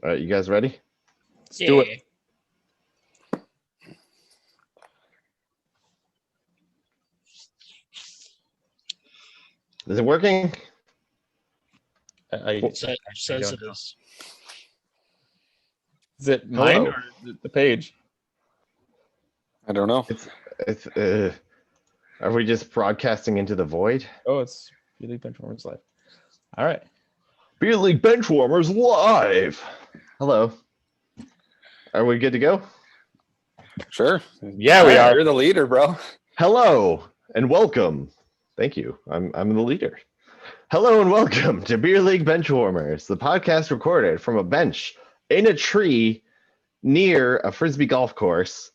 All right, you guys ready? Let's do it. Is it working? It says it is. Is it mine Hello. or is it the page? I don't know. It's. Are we just broadcasting into the void? Oh, it's Beer League Benchwarmers Live. All right. Beer League Benchwarmers live. Hello. Are we good to go? Sure. Yeah, we are. You're the leader, bro. Hello and welcome. Thank you. I'm the leader. Hello and welcome to Beer League Benchwarmers, the podcast recorded from a bench in a tree near a frisbee golf course.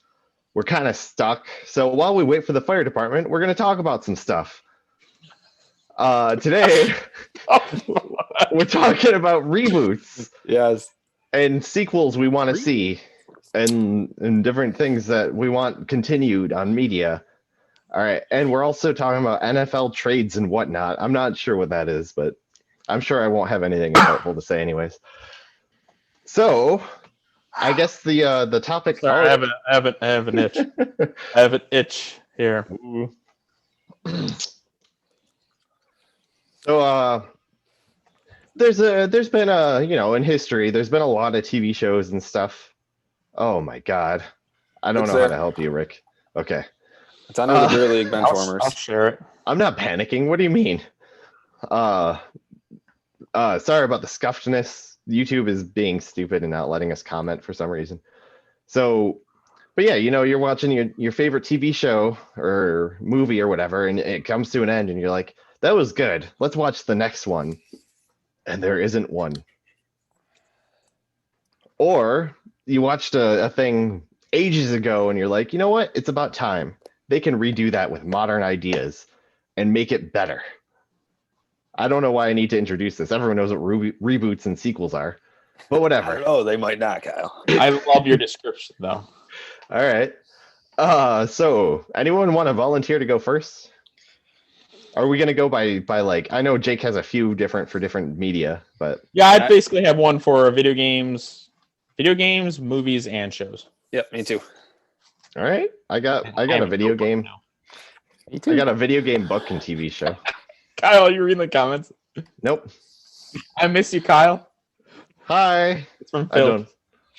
We're kind of stuck, so while we wait for the fire department, we're going to talk about some stuff. Today, we're talking about reboots Yes. and sequels we want to see, and different things that we want continued on media. All right, and we're also talking about NFL trades and whatnot. I'm not sure what that is, but I'm sure I won't have anything helpful to say anyways. So, I guess the topic. Sorry, I have an itch. I have an itch here. So, there's been in history, there's been a lot of TV shows and stuff. Oh my God, I don't know how to help you, Rick. Okay. It's under the Beer League Benchwarmers. I'll share it. I'm not panicking. What do you mean? Sorry about the scuffedness. YouTube is being stupid and not letting us comment for some reason. So, but yeah, you're watching your favorite TV show or movie or whatever, and it comes to an end, and you're like, that was good. Let's watch the next one. And there isn't one. Or you watched a thing ages ago, and you're like, you know what? It's about time. They can redo that with modern ideas and make it better. I don't know why I need to introduce this. Everyone knows what reboots and sequels are, but whatever. Oh, they might not, Kyle. I love your description, though. All right. So anyone want to volunteer to go first? Are we going to go by like, I know Jake has a few for different media, but Yeah, I basically have one for video games, movies, and shows. Yep, me too. all right. I got a video game. Now. Me too. I got a video game, book, and TV show. Kyle, are you reading the comments? Nope. I miss you, Kyle. Hi. It's from I Phil. don't.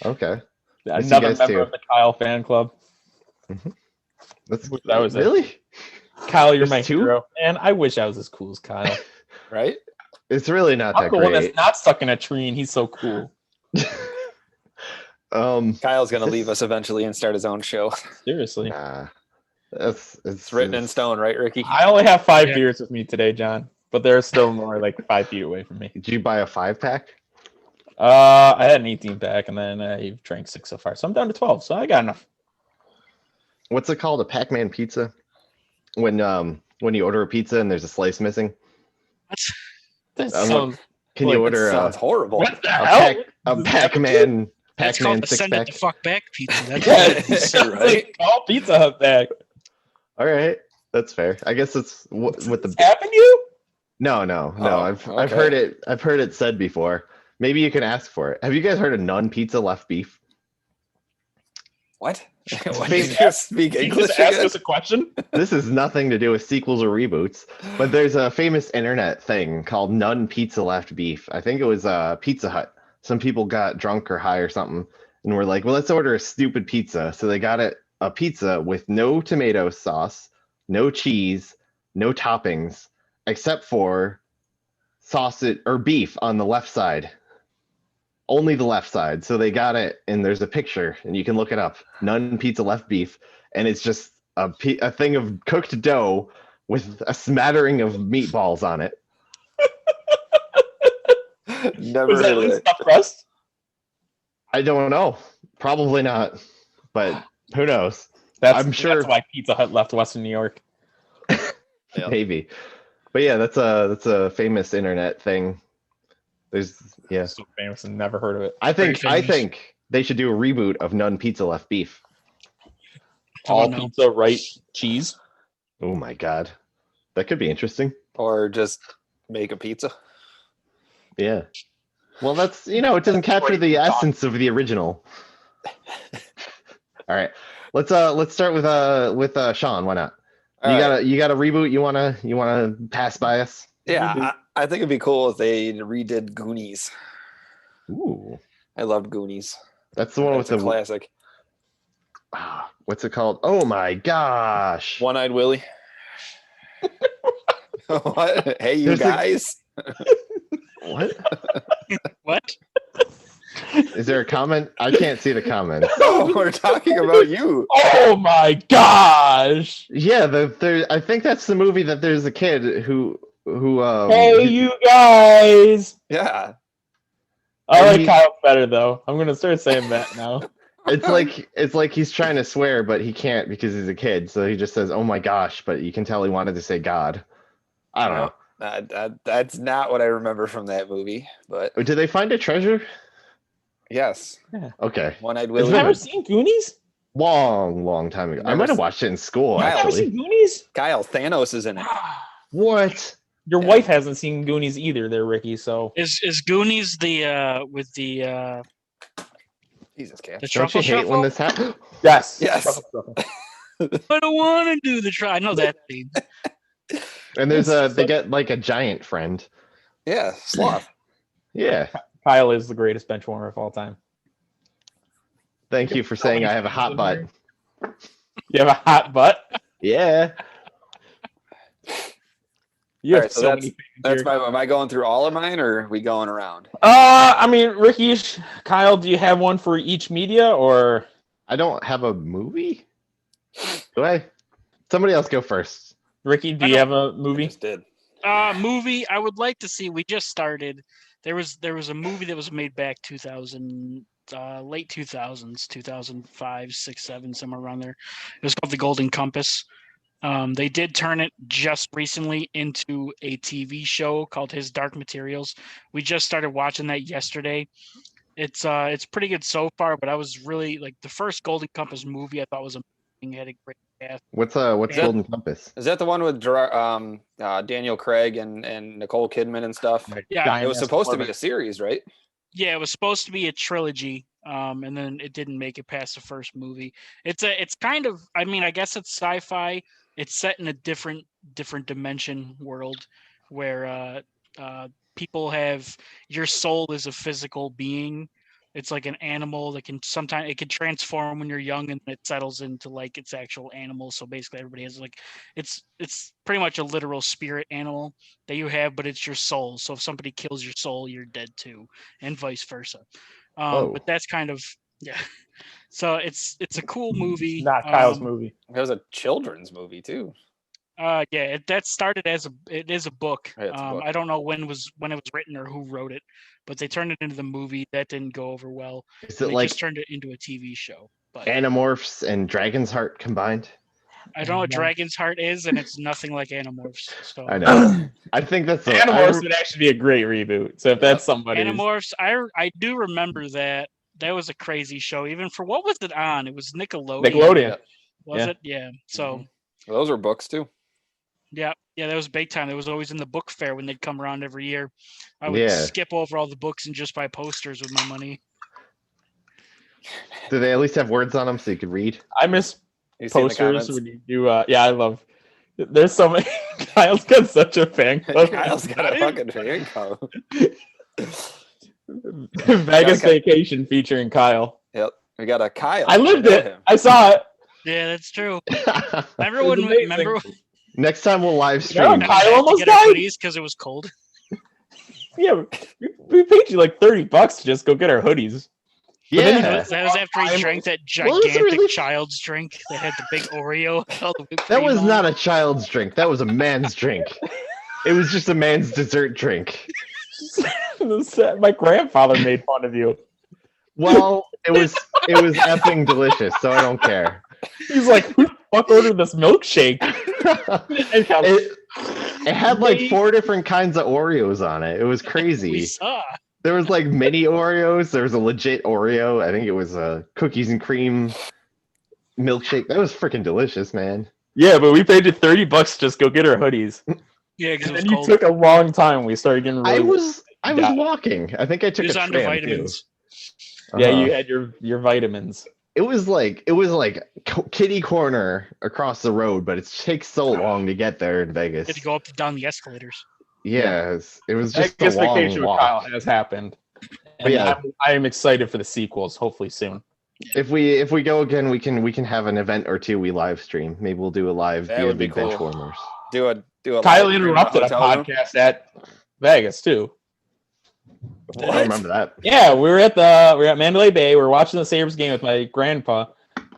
Okay. Miss you Another guys member too. of the Kyle fan club. That was it. really. Kyle, you're There's my two? hero. And I wish I was as cool as Kyle. Right? It's really not I'm that the one that's great. not stuck in a tree, and he's so cool. Kyle's going to leave us eventually and start his own show. Seriously. Nah. It's written in stone, right, Ricky? I only have 5 beers with me today, John, but they're still more like 5 feet away from me. Did you buy a 5-pack? I had an 18 pack, and then I drank 6 so far, so I'm down to 12. So I got enough. What's it called? A Pac-Man pizza? When you order a pizza and there's a slice missing? That Um, sounds Can like you it order Sounds horrible. what the a hell? Pac-Man That's called the six send it pack? the fuck back pizza. That's Yeah, what it it is. sounds Right? like all Pizza Hut bag. All right, that's fair. I guess it's with the Happened to you? no. Oh, I've okay. heard it. I've heard it said before. Maybe you can ask for it. Have you guys heard of none pizza left beef? What? Why did you just speak You English just ask again? us a question. This is nothing to do with sequels or reboots, but there's a famous internet thing called none pizza left beef. I think it was Pizza Hut. Some people got drunk or high or something and were like, well, let's order a stupid pizza. So they got a pizza with no tomato sauce, no cheese, no toppings, except for sausage or beef on the left side. Only the left side. So they got it, and there's a picture, and you can look it up. None pizza left beef, and it's just a thing of cooked dough with a smattering of meatballs on it. Never Was that heard of in it. stuffed crust? I don't know. Probably not, but who knows? I'm sure- That's why Pizza Hut left Western New York. Yeah. Maybe. But yeah, that's a famous internet thing. There's So famous and never heard of it. I Very think famous. they should do a reboot of None Pizza Left Beef. All no. pizza, right? Cheese. Oh my God. That could be interesting. Or just make a pizza. Yeah. Well, that's it doesn't capture the essence of the original. All right, let's start with Sean. Why not? All You right. got a reboot you wanna pass by us? Yeah, I think it'd be cool if they redid Goonies. Ooh, I loved Goonies. that's the one with That's the a classic. what's it called? Oh my gosh! One-Eyed Willie. What? Hey, you There's guys. What? What? Is there a comment? I can't see the comments. No, we're talking about you. Oh my gosh! Yeah, I think that's the movie that there's a kid who Hey, you guys! Yeah. I And like he- Kyle better though. I'm gonna start saying that now. it's like he's trying to swear, but he can't because he's a kid. So he just says, "Oh my gosh!" But you can tell he wanted to say God. I don't know. That's not what I remember from that movie, but Did they find a treasure? yes. Okay, One-Eyed You've Willie. never seen Goonies? long time ago. I Never might have seen- watched it in school. Kyle, You've never Actually, seen Goonies? Kyle, Thanos is in it. what? Your Yeah. wife hasn't seen Goonies either, there, Ricky. So Is Goonies the with the Jesus, Cat. the Don't you truffle hate when shuffle? this happens? yes, Yes. I don't want to do the I know that thing. And they get like a giant friend. Yeah, Sloth. Yeah. Kyle is the greatest bench warmer of all time. Thank you for saying I have a hot butt. You have a hot butt. Yeah. You have Alright, so so many. That's my. Am I going through all of mine, or are we going around? I mean, Ricky, Kyle, do you have one for each media, or I don't have a movie. Do I? Somebody else go first. Ricky, do you have a movie? Just did. Movie I would like to see. We just started. There was a movie that was made back 2000, late 2000s, 2005, 6, 7, somewhere around there. It was called The Golden Compass. They did turn it just recently into a TV show called His Dark Materials. We just started watching that yesterday. It's pretty good so far, but I was really like the first Golden Compass movie I thought was amazing. It had a great cast. What's Yeah. Golden Compass? Is that the one with Daniel Craig and Nicole Kidman and stuff? Yeah, Giant It was ass supposed to be Florida. a series, right? Yeah, it was supposed to be a trilogy, and then it didn't make it past the first movie. It's kind of, I mean, I guess it's sci-fi. It's set in a different dimension world where people have your soul is a physical being. It's like an animal that can sometimes it can transform when you're young and it settles into like its actual animal. So basically everybody has like it's pretty much a literal spirit animal that you have, but it's your soul. So if somebody kills your soul, you're dead too, and vice versa. Whoa. But that's kind of yeah. So it's a cool movie. Not Kyle's movie. It was a children's movie too. Yeah, that started as it is a book. Yeah, it's a book. I don't know when it was written or who wrote it, but they turned it into the movie. That didn't go over well. Is They it like just turned it into a TV show. But Animorphs and Dragon's Heart combined? I don't know what Dragon's Heart is, and it's nothing like Animorphs. So I know. I think that's Animorphs would actually be a great reboot. So if that's somebody, Animorphs, I do remember that. That was a crazy show. Even for what was it on? It was Nickelodeon. Nickelodeon. Was Yeah. it? Yeah. So Those were books too. yeah, that was big time. It was always in the book fair when they'd come around every year. I would Yeah. skip over all the books and just buy posters with my money. Do they at least have words on them so you could read? I miss You seen the posters comments? when you do. Yeah, I love. There's so many. Kyle's got such a fan club. Kyle's got a fucking fan club. Vegas Vacation featuring Kyle. Yep, we got a Kyle. I lived know it. him. I saw it. Yeah, that's true. It Remember was when? amazing. Remember Next time we'll live Yeah, stream. Kyle almost get our died. hoodies because it was cold. Yeah, we paid you like $30 to just go get our hoodies. But then Yeah. That was after he drank that Well, it was gigantic really- child's drink that had the big Oreo. All the whipped That cream was on not it. a child's drink. That was a man's drink. It was just a man's dessert drink. My grandfather made fun of you. Well, it was effing delicious, so I don't care. He's like, "Who the fuck ordered this milkshake?" And Kyle's, It had like 4 different kinds of Oreos on it. It was We crazy. saw. There was like mini Oreos. There was a legit Oreo. I think it was a cookies and cream milkshake. That was freaking delicious, man. Yeah, but we paid you $30 to just go get our hoodies. Yeah, because And it was then you cold. took a long time. We started getting really. I was walking. I think I took He was a on the tram vitamins. too. Yeah, you had your vitamins. It was like kitty corner across the road, but it takes so long to get there in Had Vegas. to go up and down the escalators. Yeah, it was just a Vegas long Vacation with walk. Kyle has happened, and yeah. I'm excited for the sequels. Hopefully soon. If we go again, we can have an event or two we live stream. Maybe we'll do a live That would be bench cool. warmers. Do a Kyle live stream in interrupted a hotel room? podcast at Vegas too. I don't remember that. Yeah, we were at Mandalay Bay. We were watching the Sabres game with my grandpa,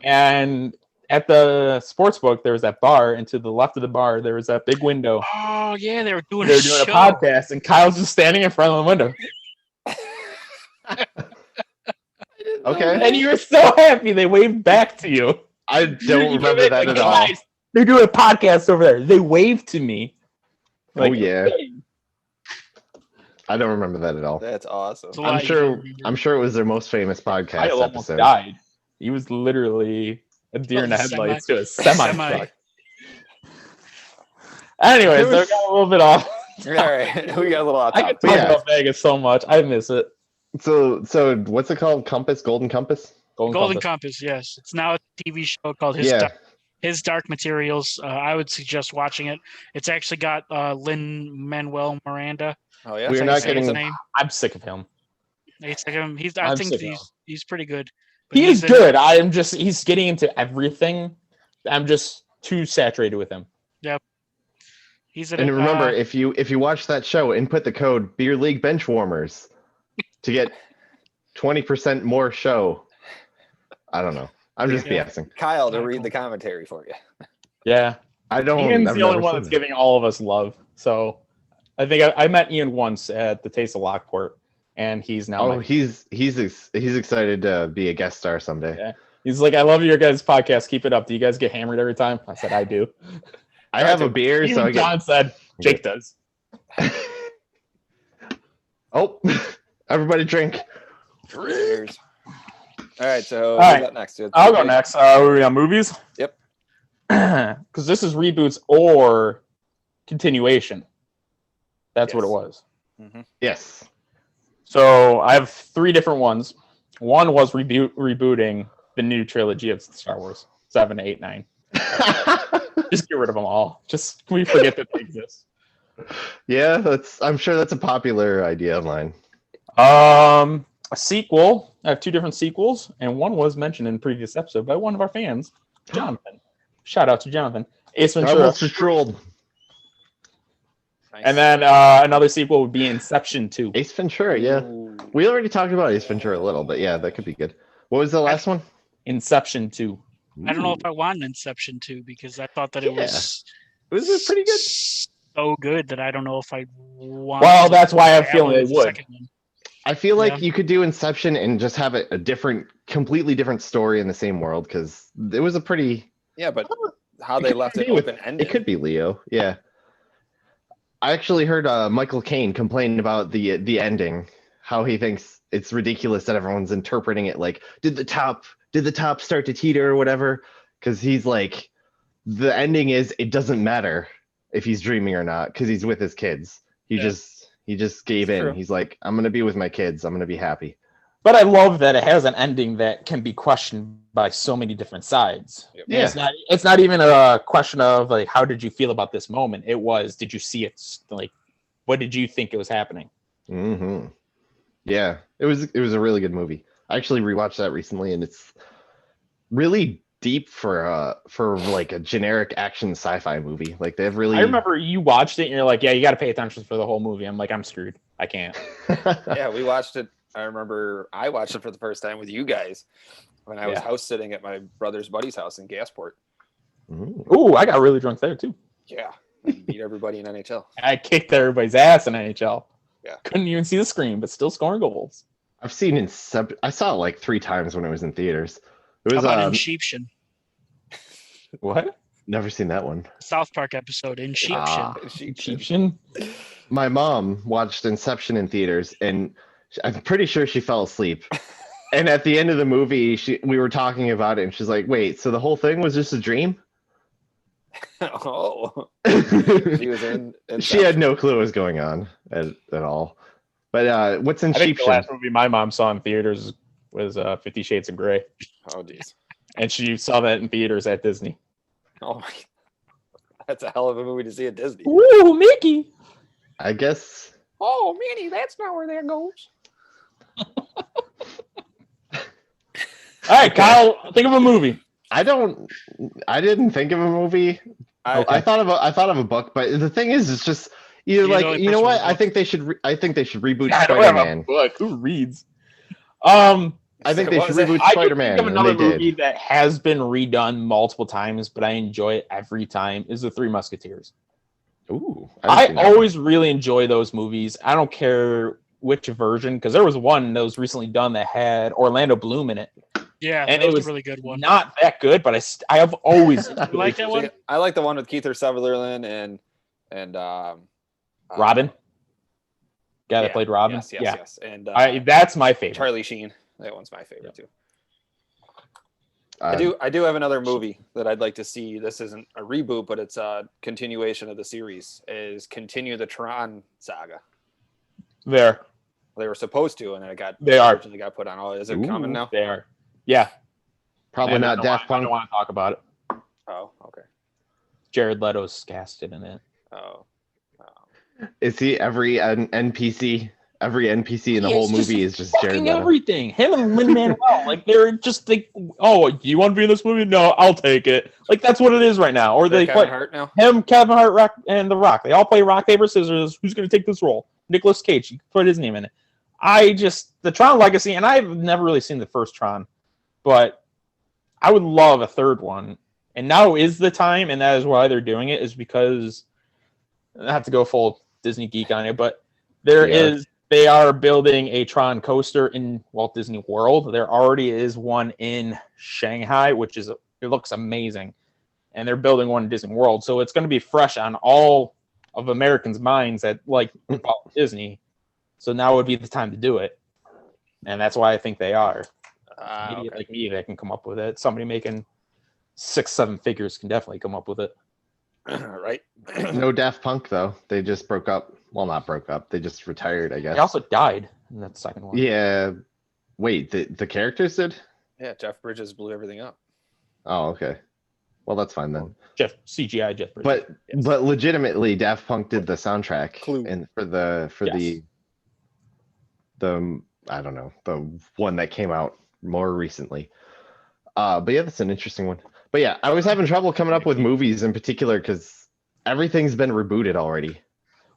and at the sports book there was that bar, and to the left of the bar there was that big window. Oh yeah, they were doing They a were doing a show. podcast, and Kyle's just standing in front of the window. Okay. And you were so happy they waved back to you. I don't remember that at all. Guys, they're doing a podcast over there. They waved to me. Oh yeah. I don't remember that at all. That's awesome. It's a lot you don't remember. I'm sure it was their most famous podcast Kyle almost episode. died. He was literally a deer in the headlights to a semi truck. Anyways, There was- they got a little bit off. All right, we got a little off I could topic. talk Yeah. about Vegas so much. I miss it. So what's it called? Compass? Golden Compass? Golden Compass, yes. It's now a TV show called His Dark Materials. I would suggest watching it. It's actually got Lin-Manuel Miranda. Oh yeah. We're Is not that his getting- name? I'm sick of him. It's like him. I I'm think sick of him. he's pretty good. But He is he's in- good. He's getting into everything. I'm just too saturated with him. He's in And it, remember, if you watch that show, input the code Beer League Bench Warmers to get 20% more show. I don't know. I'm just Yeah. BSing. Kyle to Not read cool. the commentary for you. Yeah. I don't. Ian's I've the only never one seen that's it. giving all of us love. So I think I met Ian once at the Taste of Lockport, and he's now. Oh, he's excited to be a guest star someday. Yeah. He's like, I love your guys' podcast. Keep it up. Do you guys get hammered every time? I said, I do. I have a beer, so I Even get. John said, Jake does. Oh, everybody drink. Cheers. All right, so All right. who's up next? I'll go next. We're on movies. Yep. Because this is reboots or continuation. That's what it Yes. was. Yes. So I have 3 different ones. One was rebooting the new trilogy of Star Wars, 7, 8, 9. Just get rid of them all. Just we forget that they exist. Yeah, I'm sure that's a popular idea of mine. A sequel. I have 2 different sequels, and one was mentioned in a previous episode by one of our fans, Jonathan. Shout out to Jonathan. Ace I Ventura. almost trolled. Nice. And then another sequel would be Inception 2. Ace Ventura, yeah. Ooh. We already talked about Ace Ventura a little, but yeah, that could be good. What was the last one? Inception 2. I don't know if I want Inception 2 because I thought that it was Was it pretty good? so good that I don't know if I want. Well, to that's why I'm have feeling it they as a would. second one. I feel like Yeah. you could do Inception and just have it a different, completely different story in the same world because it was a pretty. Yeah, but how It they could left it be with- open ended. It could be Leo, yeah. I actually heard Michael Caine complain about the ending, how he thinks it's ridiculous that everyone's interpreting it like, did the top start to teeter or whatever? Because he's like, the ending is it doesn't matter if he's dreaming or not because he's with his kids. He just gave It's in. true. He's like, I'm gonna be with my kids. I'm gonna be happy. But I love that it has an ending that can be questioned by so many different sides. Yep. Yeah. It's not even a question of like how did you feel about this moment? It was did you see it like what did you think it was happening? Mm-hmm. Yeah, it was a really good movie. I actually rewatched that recently, and it's really deep for like a generic action sci-fi movie. Like they have really. I remember you watched it and you're like, yeah, you got to pay attention for the whole movie. I'm like, I'm screwed. I can't. Yeah, we watched it. I remember I watched it for the first time with you guys when I was Yeah. house sitting at my brother's buddy's house in Gasport. Ooh. Ooh, I got really drunk there too. Yeah, and beat everybody in NHL. I kicked everybody's ass in NHL. Yeah. Couldn't even see the screen, but still scoring goals. I've seen I saw it like 3 times when it was in theaters. It How was about Inception? What? never seen that one. South Park episode Inception. Ah. Egyptian? My mom watched Inception in theaters, and I'm pretty sure she fell asleep. And at the end of the movie, we were talking about it, and she's like, "Wait, so the whole thing was just a dream?" Oh, she she was in. had no clue what was going on at all. But what's in I think the Sheepshin? last movie my mom saw in theaters was 50 Shades of Grey. Oh, jeez. And she saw that in theaters at Disney. Oh my. That's a hell of a movie to see at Disney. Ooh, Mickey! I guess. Oh, Minnie, that's not where that goes. All right, Kyle, think of a movie. I didn't think of a movie. I thought of a book, but the thing is, it's just You're the like, only you know person what? with I think they should reboot I don't have a Spider-Man. book. Who reads? I think they What should was it? reboot I can Spider-Man, think of and another they movie did. that has been redone multiple times, but I enjoy it every time. Is The Three Musketeers. Ooh, I always really enjoy those movies. I don't care which version, because there was one that was recently done that had Orlando Bloom in it. Yeah, And that it was was a really good one. Not that good, but I have always You like that one? I like the one with Keith Sutherland and Robin. Guy that played Robin. Yes. And that's my favorite. Charlie Sheen. That one's my favorite too. Uh, I do have another movie that I'd like to see. This isn't a reboot, but it's a continuation of the series. Is continue the Tron saga. There. They were supposed to, and then They are. originally got put on. Oh, is it coming now? They are. Yeah. Probably not Daft I Punk. don't want to talk about it. Oh, okay. Jared Leto's casted in it. Oh. Is he every NPC? Every NPC in the whole movie is just Jared Fucking Leto. everything. Him and Lin-Manuel, like they're just like, oh, you want to be in this movie? No, I'll take it. Like that's what it is right now. Or they Kevin play Hart now. him, Kevin Hart, Rock, and The Rock. They all play rock paper scissors. Who's going to take this role? Nicolas Cage. You can put his name in it. The Tron Legacy, and I've never really seen the first Tron, but I would love a third one. And now is the time, and that is why they're doing it, is because I have to go full Disney geek on it, but they are building a Tron coaster in Walt Disney World. There already is one in Shanghai, it looks amazing. And they're building one in Disney World. So it's going to be fresh on all of Americans' minds that like Walt Disney. So now would be the time to do it. And that's why I think they are. An idiot like me that can come up with it. Somebody making 6-7 figures can definitely come up with it. Right. No Daft Punk though. They just broke up. Well, not broke up. They just retired, I guess. They also died in that second one. Yeah. Wait, the characters did? Yeah, Jeff Bridges blew everything up. Oh, okay. Well, that's fine then. CGI Jeff Bridges. But legitimately, Daft Punk did the soundtrack Clue. and for the I don't know, the one that came out more recently. But yeah, that's an interesting one. But yeah, I was having trouble coming up with movies in particular because everything's been rebooted already.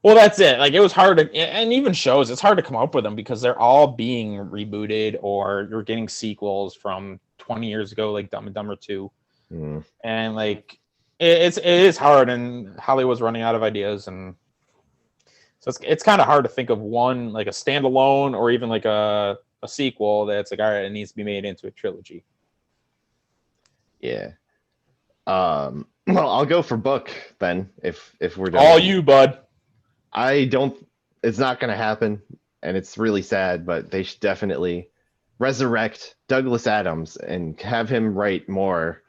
Well, that's it. Like it was hard to, and even shows, it's hard to come up with them because they're all being rebooted or you're getting sequels from 20 years ago, like Dumb and Dumber 2. And like it is hard, and Hollywood's running out of ideas, and so it's kind of hard to think of one like a standalone or even like a sequel that's like, all right, it needs to be made into a trilogy. Yeah. Well, I'll go for book then if we're done. All you, bud. It's not going to happen, and it's really sad, but they should definitely resurrect Douglas Adams and have him write more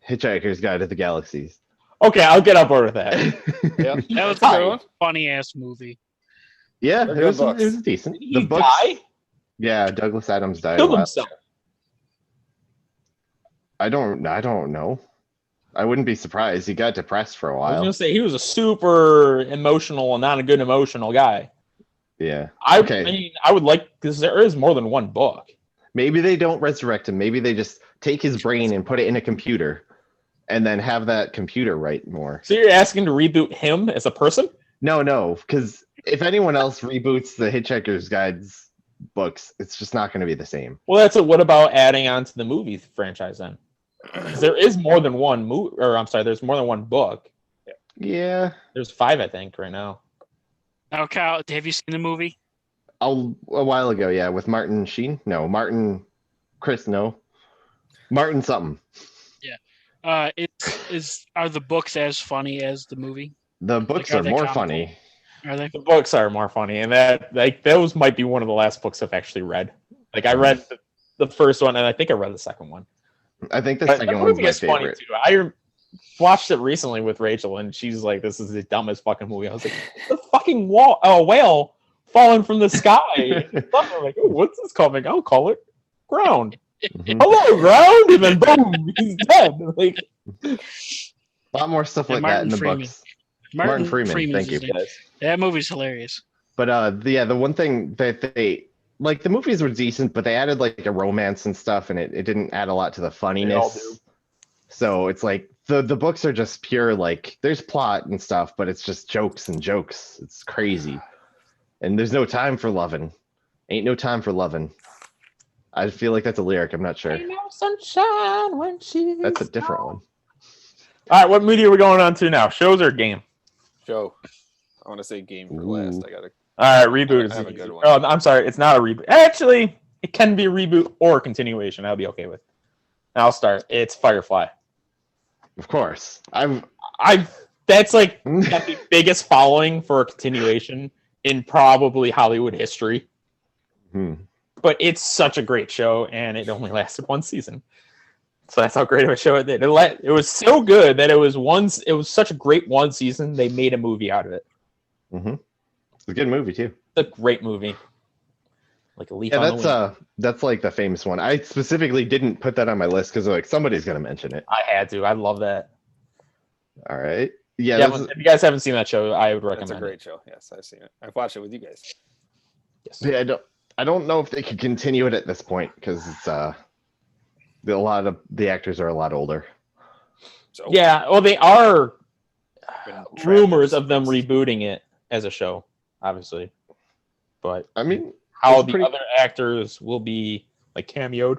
Hitchhiker's Guide to the Galaxies. Okay, I'll get up over that. Yeah, That was a good one. a funny ass movie. Yeah, They're it good was books. decent. Did he die? Yeah, Douglas Adams died. Killed himself. I don't know. I wouldn't be surprised. He got depressed for a I was while. gonna say he was a super emotional and not a good emotional guy. Yeah. I Okay. mean, I would like, because there is more than one book. Maybe they don't resurrect him. Maybe they just take his brain and put it in a computer and then have that computer write more. So you're asking to reboot him as a person? No, because if anyone else reboots the Hitchhiker's Guides books, it's just not going to be the same. Well, that's it. What about adding on to the movie franchise then? 'Cause there is more than one movie, or I'm sorry, there's more than one book. Yeah. There's 5, I think, right now. Now, Kyle, have you seen the movie? A while ago, yeah, with Martin Sheen. No, Martin something. Are the books as funny as the movie? The books are are they more comical? funny. Are they? The books are more funny, and that like those might be one of the last books I've actually read. Like I read the first one, and I think I read the second one. I think the But second that one's movie my is funny favorite. too. I watched it recently with Rachel, and she's like, "This is the dumbest fucking movie." I was like, "The fucking whale falling from the sky. I'm like, oh, what's this coming? I'll call it ground. Mhm. Hello, ground, and then boom, he's dead. Like, A lot more stuff Yeah, like that Martin in the Freeman. books. Martin Freeman, Freeman's thank you. his name. That movie's hilarious. But the one thing that they like, the movies were decent, but they added like a romance and stuff, and it didn't add a lot to the all do. funniness. So it's like the books are just pure, like, there's plot and stuff, but it's just jokes and jokes. It's crazy. And there's no time for loving. Ain't no time for loving. I feel like that's a lyric, I'm not sure. ain't no sunshine when she's That's a different gone. one. All right, what movie are we going on to now? Shows or game? Show. I want to say game for last. I gotta. All right, reboot I is have a easy. good one. Oh, I'm sorry, it's not a reboot. Actually, it can be a reboot or a continuation. I'll be okay with. I'll start. It's Firefly. Of course. That's like got the biggest following for a continuation in probably Hollywood history. But it's such a great show, and it only lasted one season. So that's how great of a show it did. It was so good that it was such a great one season. They made a movie out of it. It's a good movie too. It's a great movie. Like a leaf on the wind. That's like the famous one. I specifically didn't put that on my list because like somebody's gonna mention it. I had to. I love that. All right. Yeah. Yeah, if you guys haven't seen that show, I would recommend It's a great show. Yes, I've seen it. I've watched it with you guys. Yes. Yeah, I don't know if they could continue it at this point because it's a lot of the actors are a lot older. So Yeah, well, they are been trapped rumors in of them space. rebooting it as a show, obviously. But I mean, how it's the pretty- other actors will be like cameoed.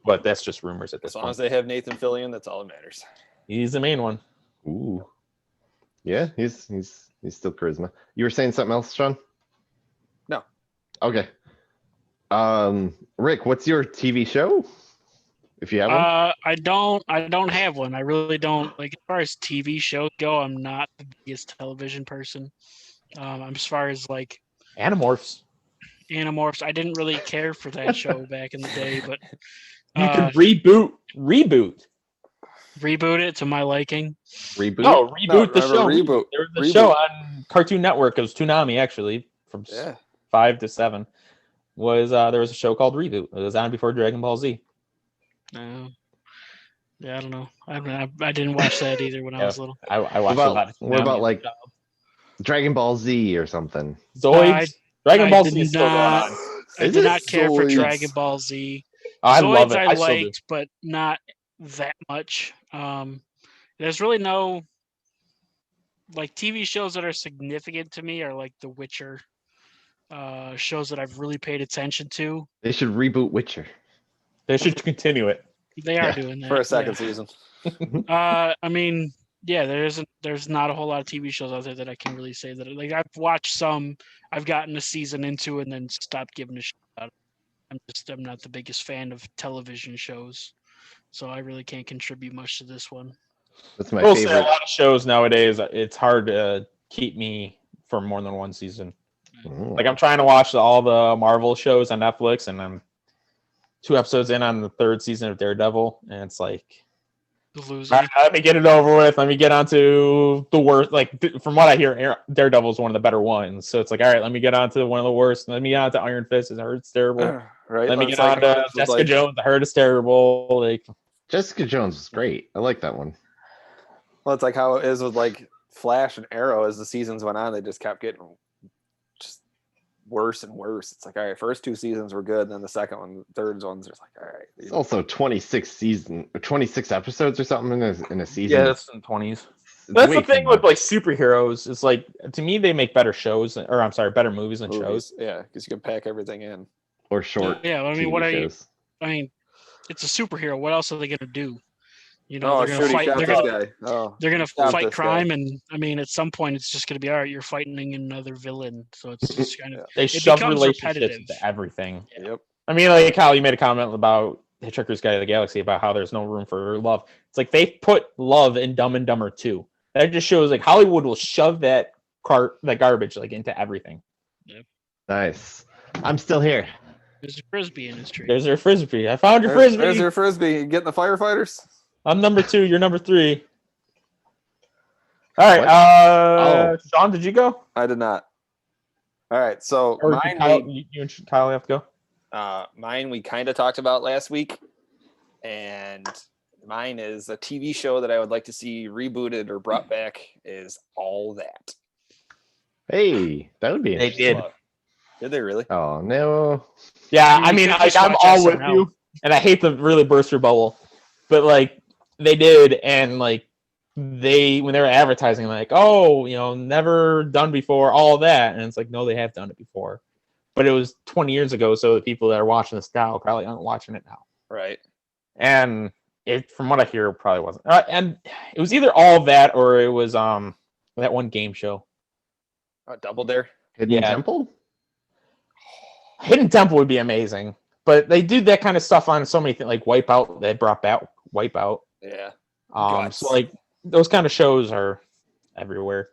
But that's just rumors at this As long point. as they have Nathan Fillion, that's all that matters. He's the main one. Ooh. Yeah, he's still charisma. You were saying something else, Sean? No. Okay. Rick, what's your TV show? If you have one. I don't have one. I really don't. Like, as far as TV shows go, I'm not the biggest television person. As far as like Animorphs. Animorphs, I didn't really care for that show back in the day, but You can reboot. reboot it to my liking. Reboot. No, reboot the show. Reboot. There was a Reboot. show on Cartoon Network. It was Toonami, actually, from Yeah. 5 to 7. There was a show called Reboot. It was on before Dragon Ball Z. Yeah, I don't know. I didn't watch that either when I was little. I watched a lot of What about Toonami like as a child. Dragon Ball Z or something? Zoids? Dragon I Ball did Z is still going not- on. I Is did it not care for Zoids? Dragon Ball Z. I Zoids love it. I I still do. liked, but not that much. There's really no like TV shows that are significant to me are like The Witcher, shows that I've really paid attention to. They should reboot Witcher. They should continue it. They are Yeah, doing that For a second season. Yeah. I mean, yeah, there's not a whole lot of TV shows out there that I can really say that like I've watched some, I've gotten a season into and then stopped giving a shit about it. I'm not the biggest fan of television shows, so I really can't contribute much to this one. That's my Also, a favorite. lot of shows nowadays, it's hard to keep me for more than one season. Mm. Like I'm trying to watch all the Marvel shows on Netflix, and I'm 2 episodes in on the 3rd season of Daredevil, and it's like, The Loser. all right, let me get it over with. Let me get on to the worst. Like from what I hear, Daredevil is one of the better ones. So it's like, all right, let me get on to one of the worst. Let me get on to Iron Fist. I heard it's terrible. Right. Let me It's get on like- to it's Jessica like- Jones. I heard it's terrible. Like, Jessica Jones is great. I like that one. Well, it's like how it is with like Flash and Arrow. As the seasons went on, they just kept getting just worse and worse. It's like, all right, first 2 seasons were good, then the second one, third one's just like, all right. It's also 26 episodes or something in a season. yeah, that's in the 20s. It's That's way the too thing with much. like superheroes. It's like to me they make better shows, or I'm sorry, better movies than shows. Movies. Yeah, because you can pack everything in. Or short. Yeah, I mean, TV what are you? shows. I mean, it's a superhero. What else are they gonna do? You know, Oh, they're gonna shoot, he fight. shot They're this gonna guy. Oh, they're gonna Stop fight this guy. crime, and I mean, at some point, it's just gonna be all right. You're fighting another villain, so it's just kind of They shove becomes relationships repetitive. into everything. Yep. I mean, like Kyle, you made a comment about Hitchhiker's Guide to the Galaxy about how there's no room for love. It's like they put love in Dumb and Dumber 2. That just shows like Hollywood will shove that garbage like into everything. Nice. I'm still here. There's a frisbee in his tree. There's your frisbee. I found your There's, frisbee. there's your frisbee. You getting the firefighters? I'm number 2. You're number 3. All right. What? Sean, did you go? I did not. All right, so Or mine Kyle, you and Kyle have to go. mine we kind of talked about last week, and mine is a TV show that I would like to see rebooted or brought back. Is All That. Hey, that would be They interesting. did. Did they really? Oh no. Yeah, You I mean, could like, just I'm watch all with SNL. you, and I hate to really burst your bubble, but like they did, and like when they were advertising, like, oh, never done before, all that, and it's like, no, they have done it before, but it was 20 years ago, so the people that are watching this now probably aren't watching it now, Right. and it, from what I hear, probably wasn't, and it was either All That or it was that one game show. Double Dare. Hidden Yeah. Temple? Hidden Temple would be amazing, but they do that kind of stuff on so many things, like Wipeout. They brought back Wipeout. Yeah. So like those kind of shows are everywhere.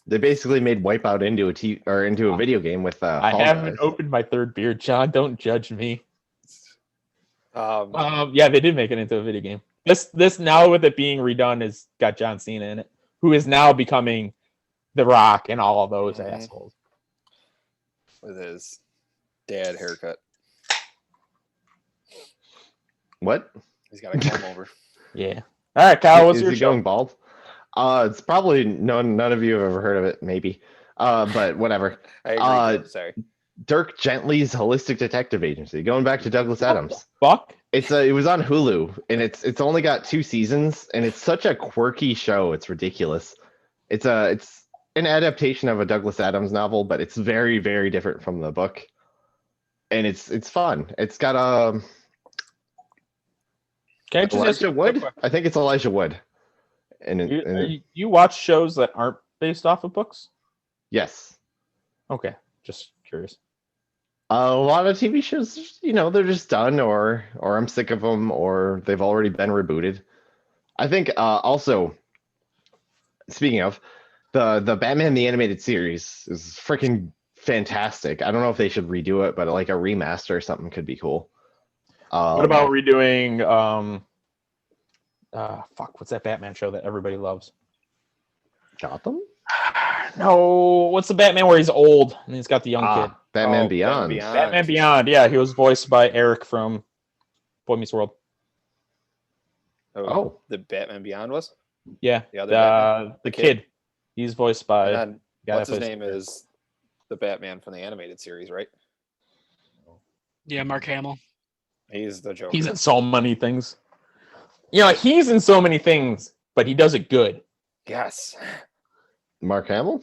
They basically made Wipeout into a video game with I Fall haven't Guys. opened my third beer, John. Don't judge me. Um, Yeah, they did make it into a video game. This now with it being redone has got John Cena in it, who is now becoming The Rock and all of those Mhm. assholes. with his dad haircut. What? He's got a comb over. Yeah. All right, Kyle, what's Is your he show? going bald? It's probably none of you have ever heard of it, maybe. But whatever. I agree. Uh, Sorry. Dirk Gently's Holistic Detective Agency, going back to Douglas Adams. Fuck. It was on Hulu, and it's only got 2 seasons, and it's such a quirky show. It's ridiculous. It's an adaptation of a Douglas Adams novel, but it's very, very different from the book, and it's fun. It's got Can I just ask you Elijah a Wood. quick I think it's Elijah Wood. And you watch shows that aren't based off of books? yes, Okay, just curious. a lot of TV shows, they're just done, or I'm sick of them, or they've already been rebooted. I think also, speaking of, the Batman the Animated Series is freaking fantastic. I don't know if they should redo it, but like a remaster or something could be cool. What about redoing what's that Batman show that everybody loves? Gotham? No, what's the Batman where he's old and he's got the young kid? Batman Oh, Beyond. Batman Beyond, yeah, he was voiced by Eric from Boy Meets World. Oh. The Batman Beyond was? Yeah, The other Batman? the The kid. He's voiced by And then, guy what's that his plays- name is the Batman from the animated series, right? Yeah, Mark Hamill. He's the Joker. He's in so many things. He's in so many things, but he does it good. Yes. Mark Hamill?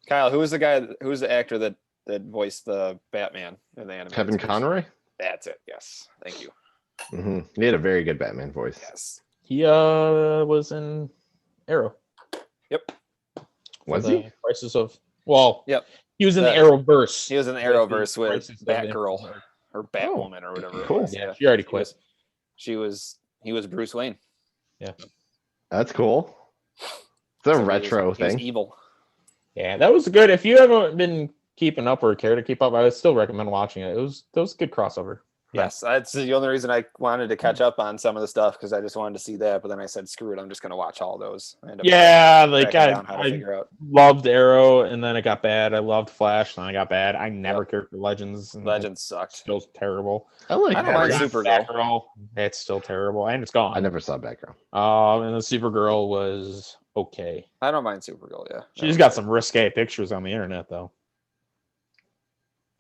Kyle, who's the actor that voiced the Batman in the animated Kevin series? Conroy? That's it. Yes. Thank you. He had a very good Batman voice. Yes. He was in Arrow. Yep. Was For he? the Crisis of Yep. He was in the That- Arrowverse. He was in the Arrowverse with Crisis of Batgirl or Batwoman or whatever. it cool. was. Yeah, she already quit. He was Bruce Wayne. That's cool. It's a So he was- retro he was thing. evil. Yeah, that was good. If you haven't been keeping up or care to keep up, I would still recommend watching it. That was a good crossover. Yeah. Yes, that's the only reason I wanted to catch up on some of the stuff because I just wanted to see that. But then I said, "Screw it, I'm just going to watch all those." I ended up Yeah, like tracking down how to I figure out. loved Arrow, and then it got bad. I loved Flash, and then I got bad. I never cared for Legends. And Legends It's sucked. still terrible. I like I don't mind Batgirl. Supergirl. Batgirl, it's still terrible, and it's gone. I never saw Batgirl. And the Supergirl was okay. I don't mind Supergirl. Yeah, She's got some risque pictures on the internet, though.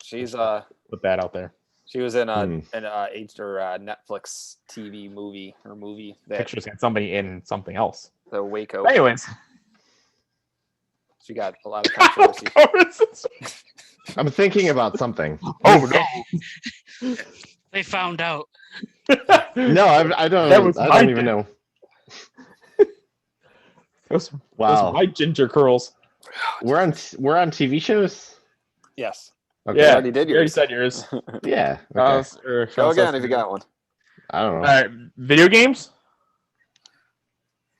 She's Put that out there. she was in Hmm. Netflix TV movie that Pictures had somebody in something else. the Waco. Anyways, She got a lot of controversy. I'm thinking about something. Oh no! They found out. No, I don't. That was I my don't even know. Those Wow, white ginger curls. we're on TV shows. Yes. Okay. Yeah, already did you already yours. said yours. Yeah. Okay. Go again if you got one. I don't All know. right, video games.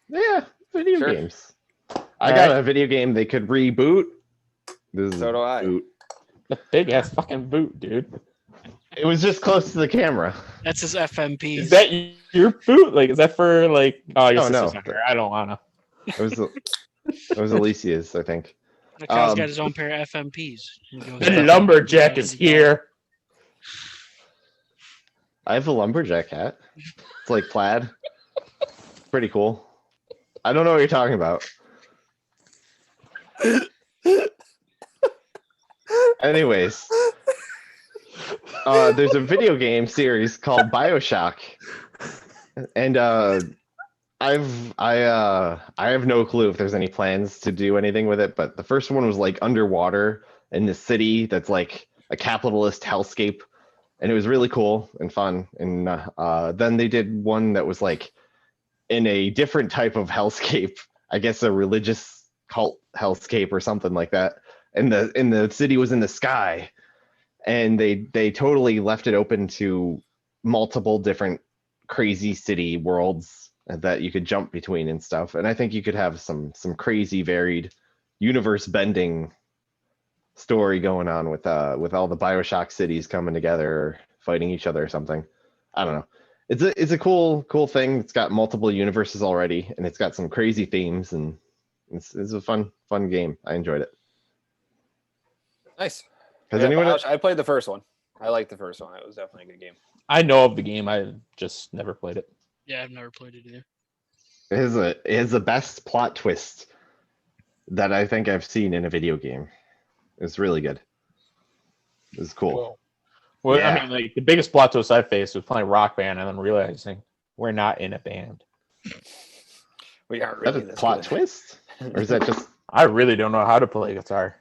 Yeah, video Sure. games. I got a video game they could reboot. This is So do I. boot. The big ass fucking boot, dude. It was just close to the camera. That's his FMPs. Is that your boot? Like, is that for like? Oh, your Oh, no. sister's not here. I don't wanna. It was Alicia's, I think. The cow's got his own pair of FMPs. The lumberjack is here. I have a lumberjack hat. It's like plaid. Pretty cool. I don't know what you're talking about. Anyways, there's a video game series called BioShock, and I have no clue if there's any plans to do anything with it. But the first one was like underwater in the city that's like a capitalist hellscape, and it was really cool and fun. And then they did one that was like in a different type of hellscape, I guess a religious cult hellscape or something like that. And the city was in the sky, and they totally left it open to multiple different crazy city worlds that you could jump between and stuff. And I think you could have some crazy varied universe bending story going on with all the BioShock cities coming together or fighting each other or something. I don't know. It's a cool thing. It's got multiple universes already, and it's got some crazy themes, and it's a fun game. I enjoyed it. Nice. Has anyone? I played the first one. I liked the first one. It was definitely a good game. I know of the game. I just never played it. Yeah, I've never played it either. It is the best plot twist that I think I've seen in a video game. It's really good. It's cool. Well, Yeah. I mean, like the biggest plot twist I faced was playing Rock Band and then realizing we're not in a band. We aren't Is that really a this plot good. twist, or is that just? I really don't know how to play guitar.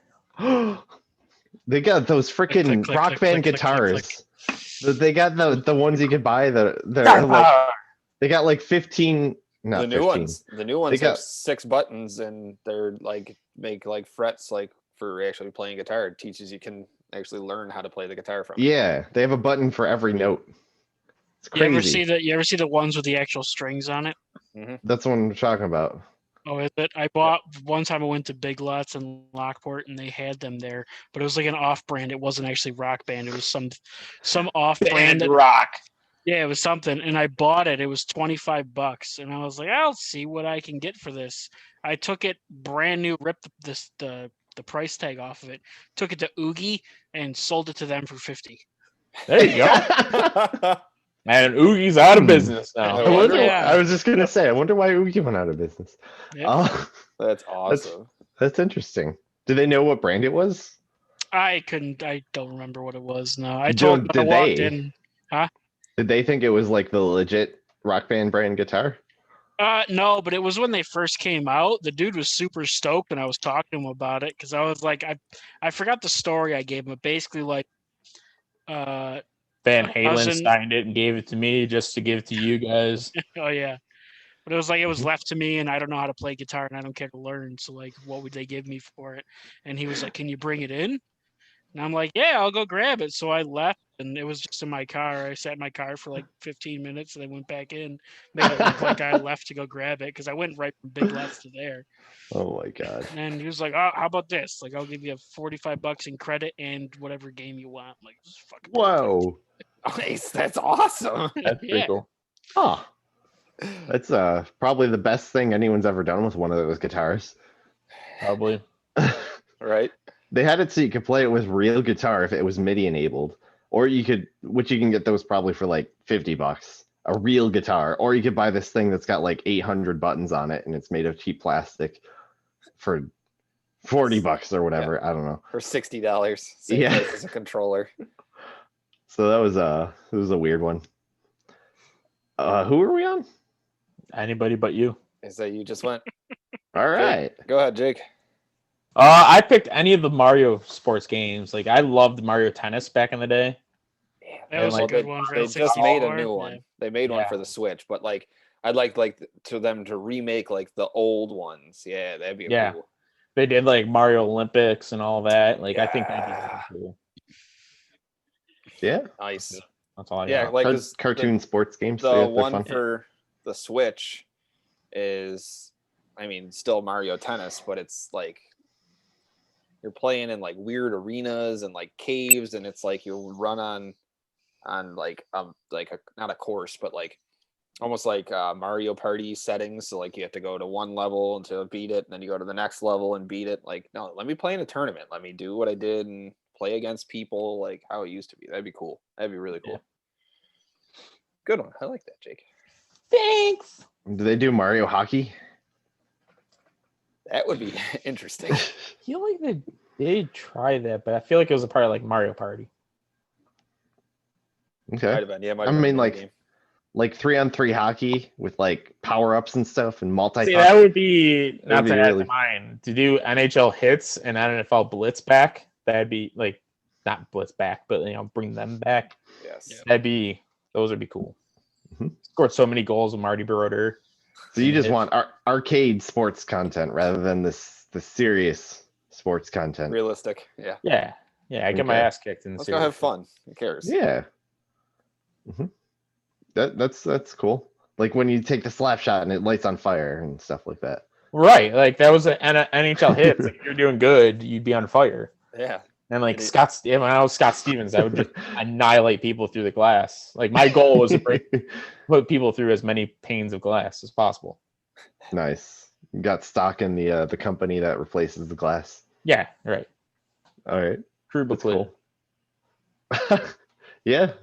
They got those freaking Click, click, Rock click, Band click, click, guitars. They got the ones you could buy that they're like, they got like 15. Not The new 15. ones. The new ones They have got- 6 buttons, and they're like make like frets like for actually playing guitar. It teaches you can actually learn how to play the guitar from it. Yeah, they have a button for every note. It's crazy. You ever see the ones with the actual strings on it? That's what I'm talking about. Oh, is it? I bought one time. I went to Big Lots in Lockport, and they had them there, but it was like an off-brand. It wasn't actually Rock Band. It was some off-brand. Band rock. Yeah, it was something, and I bought it. It was $25, and I was like, I'll see what I can get for this. I took it brand new, ripped the price tag off of it, took it to Oogie, and sold it to them for $50. There you go. And Oogie's out of business now. I wonder why. Yeah. I was just gonna say, I wonder why Oogie went out of business. Yep. That's awesome. That's interesting. Do they know what brand it was? I don't remember what it was. No, I told them I walked in. Did they think it was like the legit Rock Band brand guitar? No, but it was when they first came out. The dude was super stoked, and I was talking to him about it because I was like, I forgot the story I gave him. But basically, like, Van I was Halen signed it and gave it to me just to give it to you guys. oh yeah, but it was like it was left to me, and I don't know how to play guitar, and I don't care to learn. So like, what would they give me for it? And he was like, "Can you bring it in?" And I'm like, "Yeah, I'll go grab it." So I left, and it was just in my car. I sat in my car for like 15 minutes, and I went back in, made it look like I left to go grab it because I went right from Big Lots to there. Oh my god. And he was like, "Oh, how about this? Like, I'll give you $45 in credit and whatever game you want." I'm like, this is fucking Whoa. Nice. That's awesome. perfect. That's pretty Yeah. cool. Huh. That's probably the best thing anyone's ever done with one of those guitars. Probably. Right? They had it so you could play it with real guitar if it was MIDI enabled, or you can get those probably for like $50, a real guitar, or you could buy this thing that's got like 800 buttons on it and it's made of cheap plastic for $40 or whatever. I don't know. For $60. Same Yeah. price as a controller. So that was a weird one. Who are we on? Anybody but you. Is that you just went? All right. Go ahead, Jake. I picked any of the Mario sports games. Like I loved Mario Tennis back in the day. That was a Well, good one for They the just made a 64. new one. Yeah. They made one Yeah. for the Switch, but like I'd like to them to remake like the old ones. Yeah, that'd be Yeah. cool. They did like Mario Olympics and all that. Like I think that'd be Yeah. really cool. Yeah. Nice. That's all I Yeah, got. like 'cause Cartoon sports games. the they're one fun. for the Switch is, I mean, still Mario Tennis, but it's like you're playing in like weird arenas and like caves, and it's like you run on like not a course, but like almost like Mario Party settings. So like you have to go to one level to beat it, and then you go to the next level and beat it. Like, no, let me play in a tournament. Let me do what I did and play against people like how it used to be. That'd be cool. That'd be really cool. Yeah. Good one. I like that, Jake. Thanks. Do they do Mario Hockey? That would be interesting. I feel like they did try that, but I feel like it was a part of like Mario Party. Okay. Might have been. Yeah, might I have been mean, a like, game. like 3-on-3 hockey with like power ups and stuff and multi. See, that would be not That'd to be add really- to mine. To do NHL hits and NFL blitz back, that'd be like not blitz back, but bring them back. Yes. Yeah. Those would be cool. Mhm. Scored so many goals with Marty Brodeur. So you just want arcade sports content rather than the serious sports content. Realistic. Yeah. Yeah. I get my Okay. ass kicked in the Let's go have fun. Who cares? Yeah. hmm That's cool. Like when you take the slap shot and it lights on fire and stuff like that. Right, like that was an NHL hit. Like, if you're doing good, you'd be on fire. Yeah. And like It- when I was Scott Stevens, I would just annihilate people through the glass. Like my goal was to put people through as many panes of glass as possible. Nice. You got stock in the company that replaces the glass. Yeah, right. All right. True That's Buckley. cool. Yeah.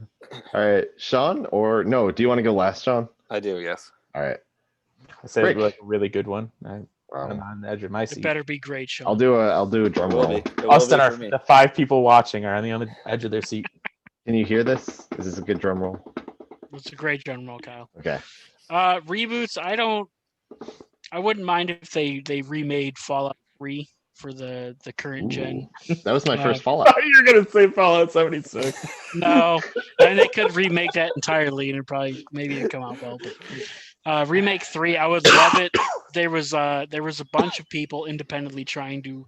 All right. Sean, or no, do you want to go last, Sean? I do, yes. All right. I said Rick. like a really good one. I'm Wow. on the edge of my It seat. better be great, Sean. I'll do a drum It will roll. be. It will Austin, be for me. the 5 people watching are on the edge of their seat. Can you hear this? Is this a good drum roll? It's a great drum roll, Kyle. Okay. Reboots, I wouldn't mind if they remade Fallout 3 for the current gen. Ooh. That was my first I Fallout. thought you were gonna say Fallout 76. No, and they could remake that entirely, and maybe it'd come out well. But remake 3, I would love it. There was a bunch of people independently trying to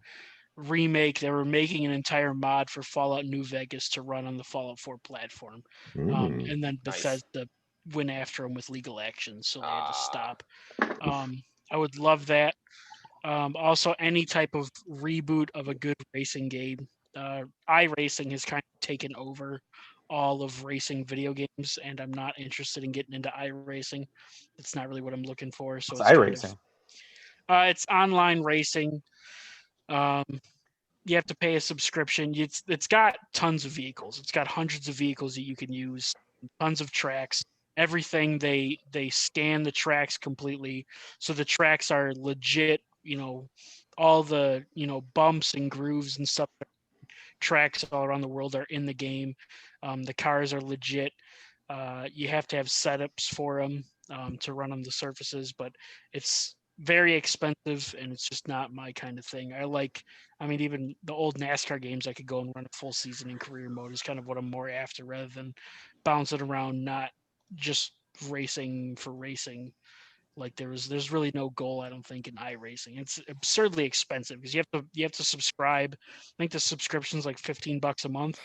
remake. They were making an entire mod for Fallout New Vegas to run on the Fallout 4 platform, Mm. and then Nice. Bethesda went after them with legal action, so they had to stop. I would love that. Also, any type of reboot of a good racing game. iRacing has kind of taken over all of racing video games, and I'm not interested in getting into iRacing. It's not really what I'm looking for. So It's kind of- iRacing. it's online racing. You have to pay a subscription. It's got tons of vehicles. It's got hundreds of vehicles that you can use, tons of tracks. Everything they scan the tracks completely, so the tracks are legit. All the bumps and grooves and stuff. Tracks all around the world are in the game. The cars are legit. You have to have setups for them to run on the surfaces, but it's very expensive and it's just not my kind of thing. Even the old NASCAR games, I could go and run a full season in career mode is kind of what I'm more after, rather than bouncing around, not just racing for racing. Like there's really no goal, I don't think, in iRacing. It's absurdly expensive because you have to subscribe. I think the subscription's like $15 a month.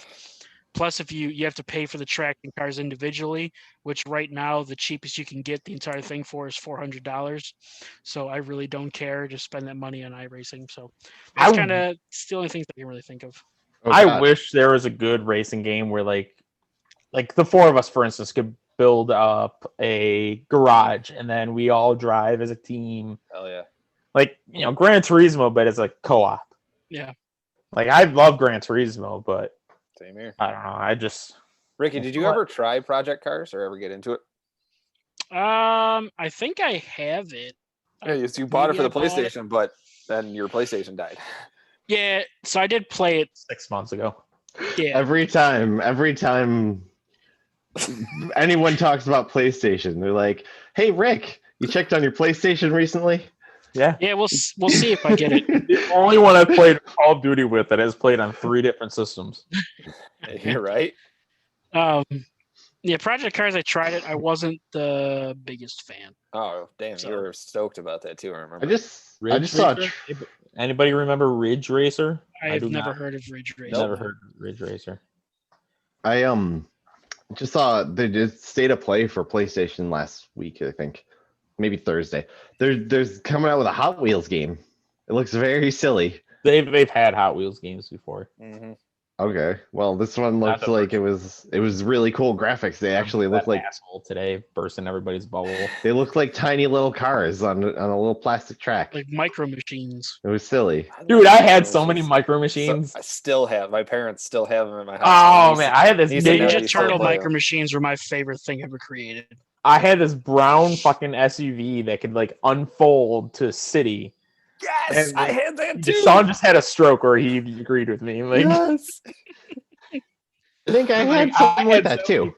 Plus, if you have to pay for the track and cars individually, which right now the cheapest you can get the entire thing for is $400. So I really don't care to spend that money on iRacing. So that's I- kind of the only things I can really think of. Oh, I God. wish there was a good racing game where like the 4 of us, for instance, could build up a garage and then we all drive as a team. Hell yeah. Like, Gran Turismo, but it's like co-op. Yeah. Like I love Gran Turismo, but Same here. I don't know. I just Ricky, did you ever try Project Cars or ever get into it? I think I have it. Yeah, you bought it Maybe for I the bought it. PlayStation, but then your PlayStation died. Yeah, so I did play it. 6 months ago. Yeah. Every time anyone talks about PlayStation, they're like, "Hey, Rick, you checked on your PlayStation recently?" Yeah. Yeah, we'll see if I get it. The only one I've played Call of Duty with that has played on 3 different systems. You're right. Yeah, Project Cars, I tried it. I wasn't the biggest fan. Oh, damn. So- You were stoked about that too, I remember. I just saw. Racer? Anybody remember Ridge Racer? I've do never not. heard of Ridge Racer. Never heard of Ridge Racer. I just saw they did state of play for PlayStation last week. I think maybe Thursday. There's coming out with a Hot Wheels game. It looks very silly. They've had Hot Wheels games before. Mhm. Okay. Well, this one Not looked the like it was really cool graphics. They actually look that like asshole today bursting everybody's bubble. they look like tiny little cars on a little plastic track. Like micro machines. It was silly. Dude, I had so many micro So, machines. I still have. My parents still have them in my house. Oh man, I had this Niece and big. nephew Ninja still Turtle play micro them. machines were my favorite thing ever created. I had this brown fucking SUV that could like unfold to city. Yes, And I had that too. Sean just had a stroke, or he agreed with me. Like, Yes. I think I had like, something I like had that so many too.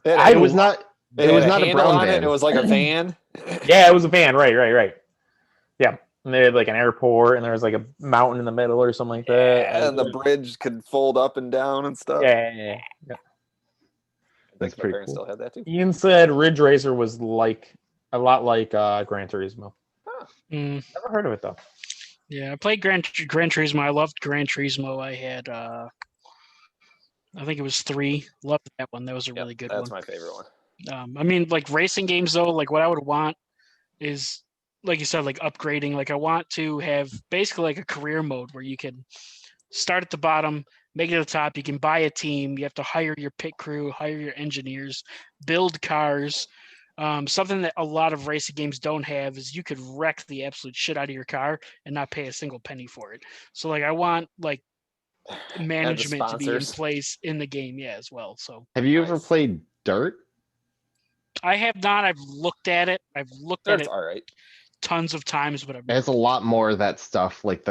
things. It was not. It was had not a handle brown on van. it. It was like a van. Yeah, it was a van. Right. Yeah, and they had like an airport, and there was like a mountain in the middle or something like that. Yeah, and the bridge could fold up and down and stuff. Yeah. I That's think my pretty parents cool. still had that too. Ian said Ridge Racer was like a lot like Gran Turismo. Mm, Never heard of it though. yeah, I played Gran Turismo. I loved Gran Turismo. I had, I think it was 3. Loved that one. That was a really good That's one. my favorite one. I mean, like racing games though, like what I would want is, like you said, like upgrading. Like I want to have basically like a career mode where you can start at the bottom, make it to the top. You can buy a team. You have to hire your pit crew, hire your engineers, build cars. Something that a lot of racing games don't have is you could wreck the absolute shit out of your car and not pay a single penny for it. So like I want like management to be in sponsors. place in the game, yeah, as well. So Have you ever Nice. played Dirt? I have not. I've looked at it. I've looked at That's it all right. tons of times, but I've It has a lot more of that stuff. Like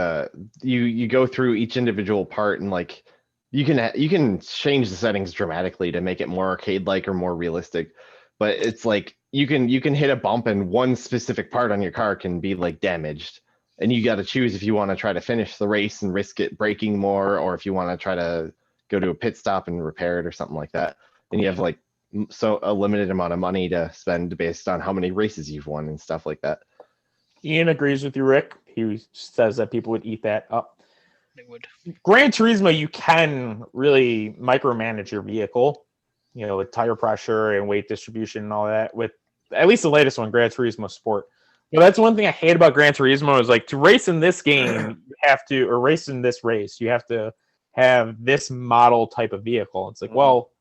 you go through each individual part and like you can change the settings dramatically to make it more arcade like or more realistic. But it's like you can hit a bump and one specific part on your car can be like damaged. And you got to choose if you want to try to finish the race and risk it breaking more, or if you want to try to go to a pit stop and repair it or something like that. And you have like so a limited amount of money to spend based on how many races you've won and stuff like that. Ian agrees with you, Rick. He says that people would eat that up. They would. Gran Turismo, you can really micromanage your vehicle, you know, with tire pressure and weight distribution and all that. With at least the latest one, Gran Turismo Sport. But that's one thing I hate about Gran Turismo is like to race in this game, you have to, or race in this race, you have to have this model type of vehicle. It's like, well,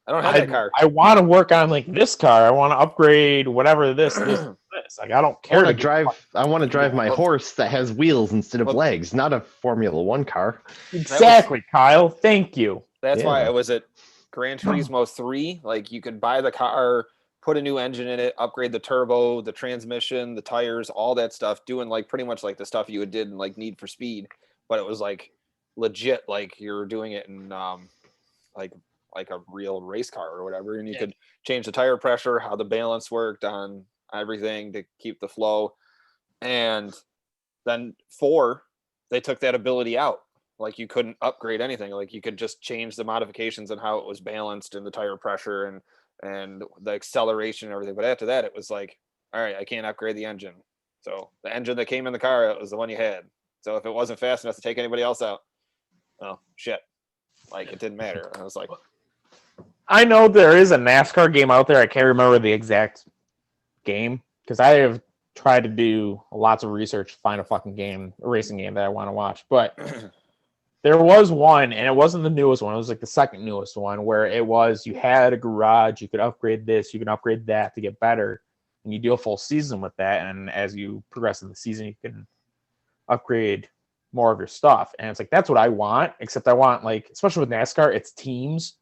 I don't have that car. I want to work on like this car. I want to upgrade whatever this. Like I don't I care want to to drive. I want to drive my Well- horse that has wheels instead of Well- legs, not a Formula One car. Exactly, Kyle. Thank you. That's why Yeah. I was at Gran Turismo 3. Like you could buy the car, put a new engine in it, upgrade the turbo, the transmission, the tires, all that stuff, doing like pretty much like the stuff you would did in like Need for Speed, but it was like legit, like you're doing it in like a real race car or whatever, and you could change the tire pressure, how the balance worked on everything to keep the flow. And then 4, they took that ability out. Like you couldn't upgrade anything. Like you could just change the modifications and how it was balanced and the tire pressure and the acceleration and everything. But after that, it was like, all right, I can't upgrade the engine. So the engine that came in the car, it was the one you had. So if it wasn't fast enough to take anybody else out, oh shit. Like it didn't matter. I was like, I know there is a NASCAR game out there. I can't remember the exact game because I have tried to do lots of research to find a racing game that I want to watch. But there was one, and it wasn't the newest one. It was like the second newest one where it was you had a garage, you could upgrade this, you can upgrade that to get better, and you do a full season with that. And as you progress in the season, you can upgrade more of your stuff. And it's like that's what I want. Except I want like, especially with NASCAR, it's teams.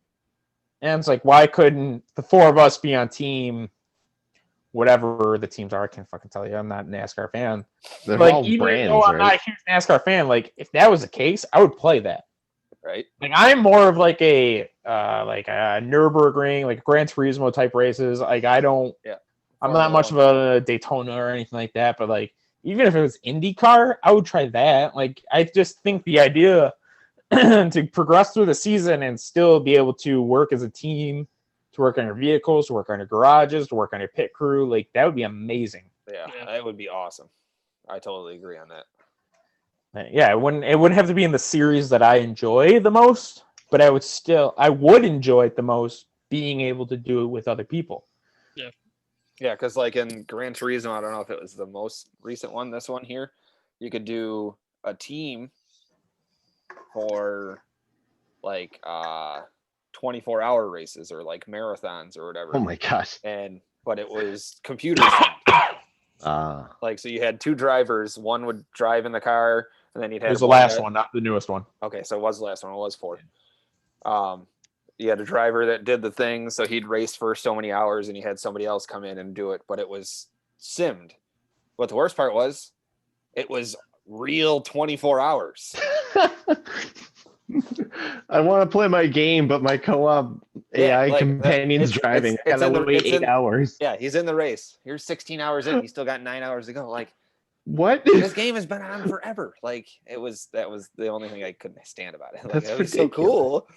And it's like, why couldn't the 4 of us be on team, whatever the teams are? I can't fucking tell you. I'm not a NASCAR fan. They're Like, all even brands, though I'm not a right? huge NASCAR fan, like if that was the case, I would play that. right? Like I'm more of like a Nürburgring, like Gran Turismo type races. Like I don't, I'm not much of a Daytona or anything like that. But like even if it was IndyCar, I would try that. Like I just think the idea to progress through the season and still be able to work as a team, to work on your vehicles, to work on your garages, to work on your pit crew, like that would be amazing. Yeah, that would be awesome. I totally agree on that. Yeah, it wouldn't have to be in the series that I enjoy the most, but I would enjoy it the most being able to do it with other people. Yeah, because like in Gran Turismo, I don't know if it was the most recent one, this one here, you could do a team for like 24-hour races or like marathons or whatever. Oh my gosh. But it was computer synced. Like, so you had two drivers. One would drive in the car, and then you'd have It was the last one, not the newest one. Okay, so it was the last one. It was 4. You had a driver that did the thing, so he'd race for so many hours, and you had somebody else come in and do it. But it was simmed. What the worst part was, it was real 24 hours. I want to play my game, but my co-op AI companion's driving. I gotta wait 8 hours. Yeah, he's in the race. Here's 16 hours in. He's still got 9 hours to go. Like, what? This game has been on forever. Like, that was the only thing I couldn't stand about it. Like, That's it was so cool,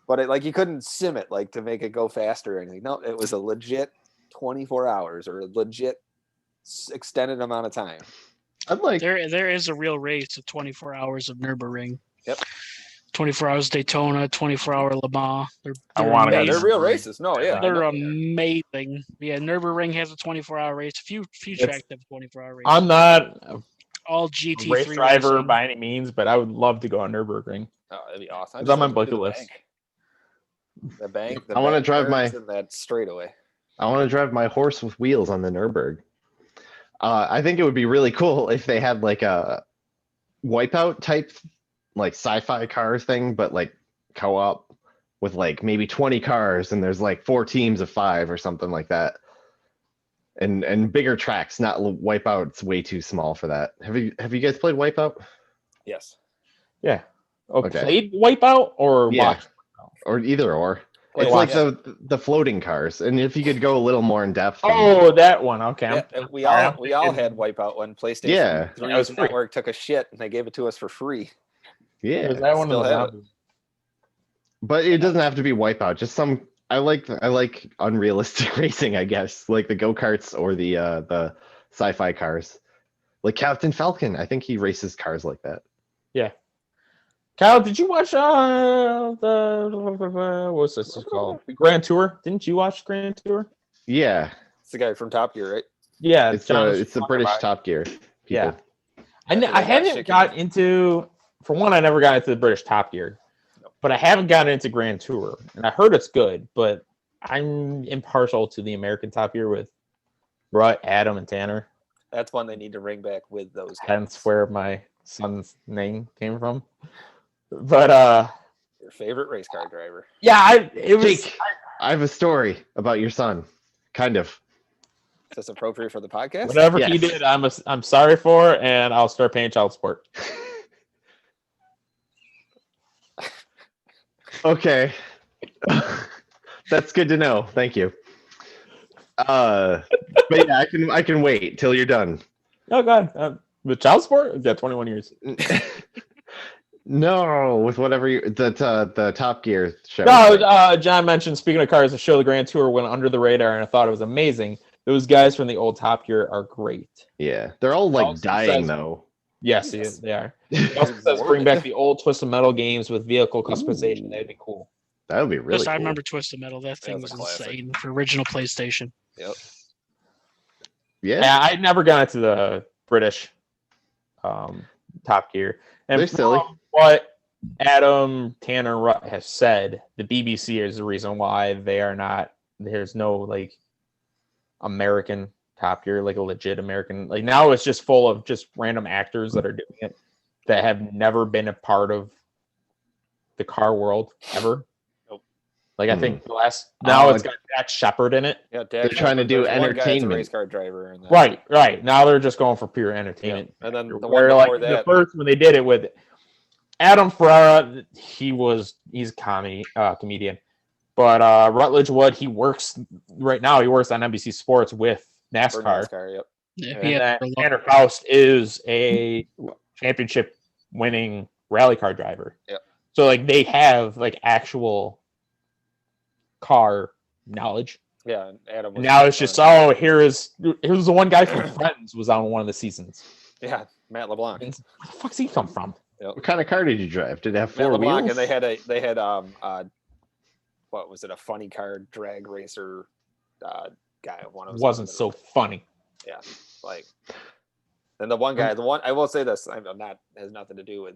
but it, like, you couldn't sim it like to make it go faster or anything. No, it was a legit 24 hours or a legit extended amount of time. I'd like there is a real race of 24 hours of Nürburgring. Yep. 24 hours Daytona, 24-hour Le Mans. They're they're real races. No, yeah, they're amazing. Yeah, Nürburgring has a 24-hour race. Few tracks have a 24-hour race. I'm not all GT3 race driver racing by any means, but I would love to go on Nürburgring. Oh, that'd be awesome. It's on my bucket list. The bank. I want to drive that straightaway. I want to drive my horse with wheels on the Nürburgring. I think it would be really cool if they had like a Wipeout type, like sci-fi car thing, but like co-op with like maybe 20 cars, and there's like 4 teams of 5 or something like that. And bigger tracks, not Wipeout's way too small for that. Have you guys played Wipeout? Yes. Yeah. Oh, Okay. Played Wipeout or watched? Or either or. Play It's watch. like the floating cars, and if you could go a little more in depth. Oh, that one. Okay. Yeah, we all had Wipeout when PlayStation Yeah. 3's network took a shit and they gave it to us for free. Yeah. Was that one Still of have the But it doesn't have to be Wipeout. Just some. I like unrealistic racing, I guess, like the go-karts or the sci-fi cars, like Captain Falcon. I think he races cars like that. Yeah. Kyle, did you watch what's this called? Grand Tour? Didn't you watch Grand Tour? Yeah, It's the guy from Top Gear, right? Yeah, it's the British Top Gear. People. Yeah. I hadn't got into. For one, I never got into the British Top Gear, but I haven't gotten into Grand Tour, and I heard it's good. But I'm impartial to the American Top Gear with Rut, Adam, and Tanner. That's one they need to bring back with those guys. Hence where my son's name came from. But Your favorite race car driver. yeah, it was. Jake, I have a story about your son. Kind of. Is this appropriate for the podcast? Whatever he Yes. did, I'm sorry for, and I'll start paying child support. Okay. That's good to know. Thank you. But yeah, I can wait till you're done. Oh God, with child support, yeah, 21 years. No, with whatever the Top Gear show. No, John mentioned, speaking of cars, the show, the Grand Tour went under the radar, and I thought it was amazing. Those guys from the old Top Gear are great. Yeah, they're all like Also dying says- though. Yes, they are. It also says bring back the old Twisted Metal games with vehicle customization. That'd be cool. That would be really I cool. remember Twisted Metal. That thing was was a classic. insane for original PlayStation. Yep. Yeah, Yeah, I never got into the British Top Gear. And They're silly. from what Adam, Tanner, and Rutt has said, the BBC is the reason why they are not. There's no like American Top Gear, like a legit American. Like now, it's just full of just random actors that are doing it that have never been a part of the car world ever. Nope. Like I think the last now it's got Jack Shepard in it. Yeah, They're trying to do there's one guy that's a entertainment. race car driver. And Right. Now they're just going for pure entertainment. And then the one Where before like that. the first when they did it with Adam Ferrara, he's a comedian. But Rutledge Wood, he works right now. He works on NBC Sports with for NASCAR. NASCAR, yep. Yeah, And then Tanner Faust is a championship-winning rally car driver. Yep. So like they have like actual car knowledge. Yeah, and Adam was Now it's just here's the one guy from Friends was on one of the seasons. yeah, Matt LeBlanc. Where the fuck's he come from? What kind of car did you drive? Did it have Matt 4 LeBlanc, wheels? and they had what was it, a funny car drag racer guy, one of It wasn't so funny. yeah, like, and the one guy, I will say this, I'm not, has nothing to do with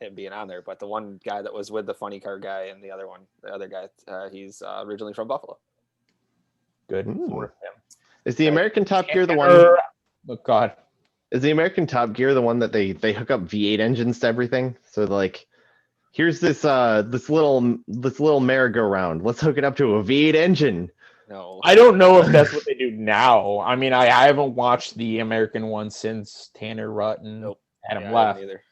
him being on there, but the one guy that was with the funny car guy and the other guy, he's originally from Buffalo. Good Ooh. for him. Is the American Top Gear the one? Oh God. Is the American Top Gear the one that they hook up V8 engines to everything? So like, here's this little merry-go-round. Let's hook it up to a V8 engine. No, I don't know if that's what they do now. I mean, I haven't watched the American one since Tanner Rutt and Nope. Adam Yeah, I left. haven't either.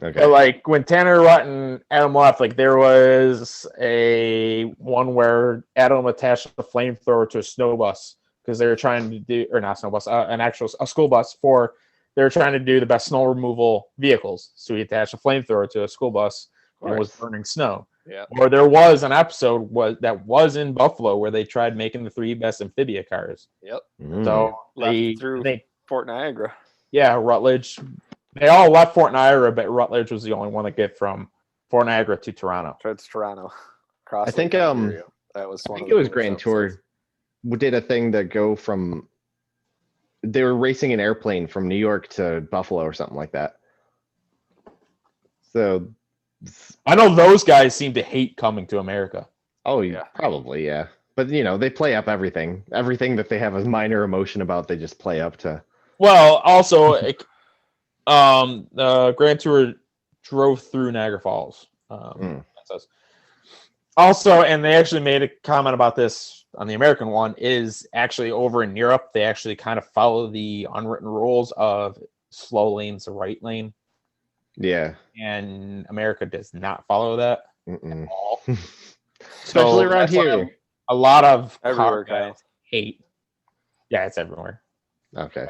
Okay. But like when Tanner Rutt and Adam left, like there was a one where Adam attached a flamethrower to a snow bus because they were trying to do, or not snow bus, a school bus for. They were trying to do the best snow removal vehicles. So he attached a flamethrower to a school bus and was burning snow. Yeah. Or there was an episode that was in Buffalo where they tried making the 3 best amphibia cars. Yep. So Left through Fort Niagara. yeah, Rutledge. They all left Fort Niagara, but Rutledge was the only one that get from Fort Niagara to Toronto. It's Toronto. I think that was I think it was Grand Tour did a thing to go from. They were racing an airplane from New York to Buffalo or something like that. So, I know those guys seem to hate coming to America. oh yeah, probably yeah. But they play up everything that they have a minor emotion about. They just play up to. Well, also, Grand Tour drove through Niagara Falls. That says. Also, and they actually made a comment about this on the American one, is actually over in Europe, they actually kind of follow the unwritten rules of slow lane's the right lane. Yeah. And America does not follow that at all. Especially around here. A lot of everywhere car guys hate. Yeah, it's everywhere. Okay.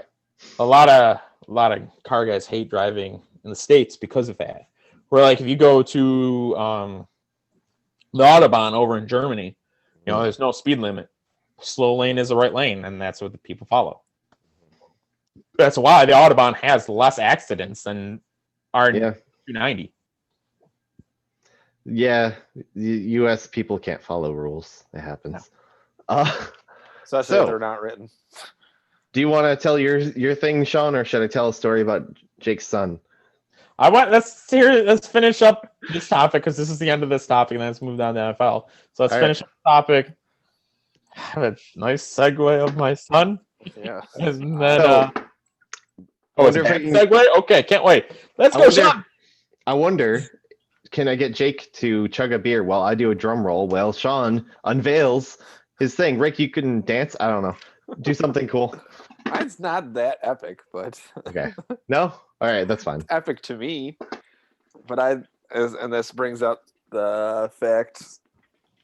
A lot of car guys hate driving in the States because of that. Where like if you go to the Autobahn over in Germany, there's no speed limit. Slow lane is the right lane, and that's what the people follow. That's why the Autobahn has less accidents than our 290. Yeah, U.S. people can't follow rules. It happens. Especially if they're not written. Do you want to tell your thing, Sean, or should I tell a story about Jake's son? Let's finish up this topic because this is the end of this topic, and then let's move down to NFL. So let's finish up the topic. Have a nice segue of my son. Yeah. And then, segue? Okay, can't wait. Let's go, Sean. I wonder, can I get Jake to chug a beer while I do a drum roll while Sean unveils his thing? Rick, you can dance? I don't know. Do something cool. Mine's not that epic, but okay. No? All right, that's fine. Epic to me. But and this brings up the fact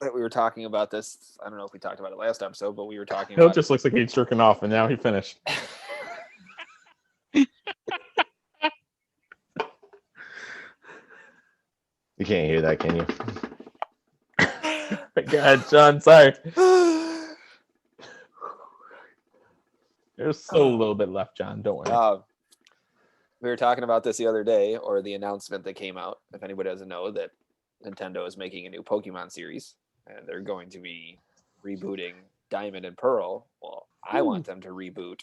that we were talking about this. I don't know if we talked about it last episode, but we were talking about it just looks like he's jerking off and now he finished. You can't hear that, can you? Go ahead, John. Sorry. There's still a little bit left, John. Don't worry. We were talking about this the other day, or the announcement that came out. If anybody doesn't know, that Nintendo is making a new Pokemon series, and they're going to be rebooting Diamond and Pearl. Well, I want them to reboot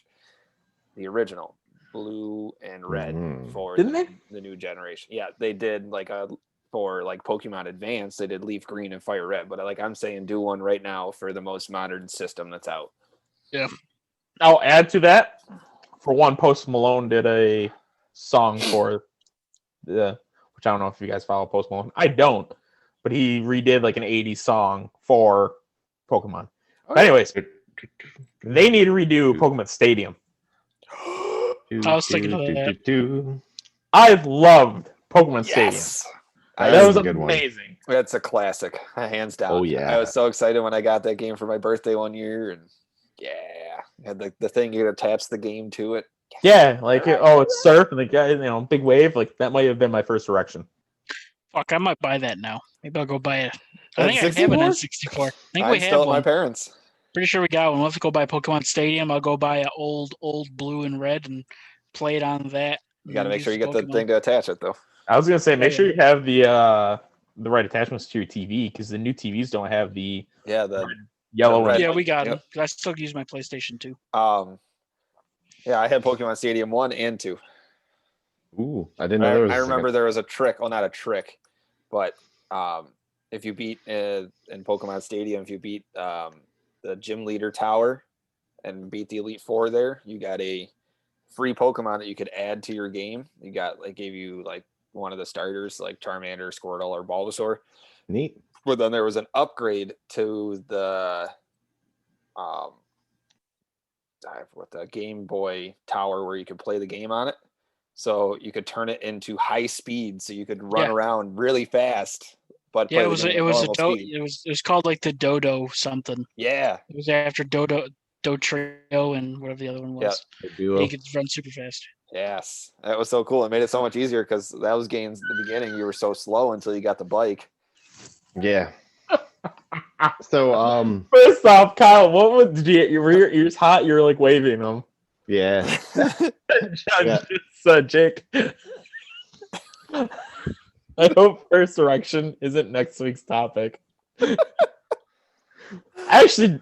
the original Blue and Red for the new generation. Yeah, they did for Pokemon Advance, they did Leaf Green and Fire Red, but I'm saying do one right now for the most modern system that's out. Yeah. I'll add to that. For one, Post Malone did a song for which I don't know if you guys follow Post Malone. I don't, but he redid an 80s song for Pokemon. But anyways, they need to redo Pokemon Stadium. I was thinking of that. I've loved Pokemon Stadium. That was amazing. That's a classic, hands down. Oh yeah. I was so excited when I got that game for my birthday one year, and had the thing you attach the game to it. Yeah, it's surf and the guy, big wave. That might have been my first direction. Fuck, I might buy that now. Maybe I'll go buy it. I think I have an N64. I think we have still one. At my parents. Pretty sure we got one. We'll have to go buy Pokemon Stadium. I'll go buy an old Blue and Red and play it on that. You got to make sure you get the thing to attach it, though. I was gonna say, make sure you have the right attachments to your TV because the new TVs don't have the yellow. Red. Yeah, we got them. I still use my PlayStation 2. Yeah, I had Pokemon Stadium 1 and 2. Ooh, I didn't know there was. I a remember second. there was a trick. Well, not a trick, but if you beat in Pokemon Stadium, if you beat the gym leader tower and beat the Elite Four there, you got a free Pokemon that you could add to your game. You got gave you like one of the starters like Charmander, Squirtle, or Bulbasaur. Neat. But then there was an upgrade to the with the Game Boy Tower where you could play the game on it. So you could turn it into high speed, so you could run around really fast. But Yeah, play it was the game it at was a normal do, speed. it was called like the Dodo something. Yeah, It was after Dotrio and whatever the other one was. The Yeah, duo. you could run super fast. yes, that was so cool. It made it so much easier because those games at the beginning you were so slow until you got the bike. Yeah. So First off, Kyle, what was were your ears hot? You were like waving them. yeah. Yeah. Jake. I hope First Erection isn't next week's topic. Actually,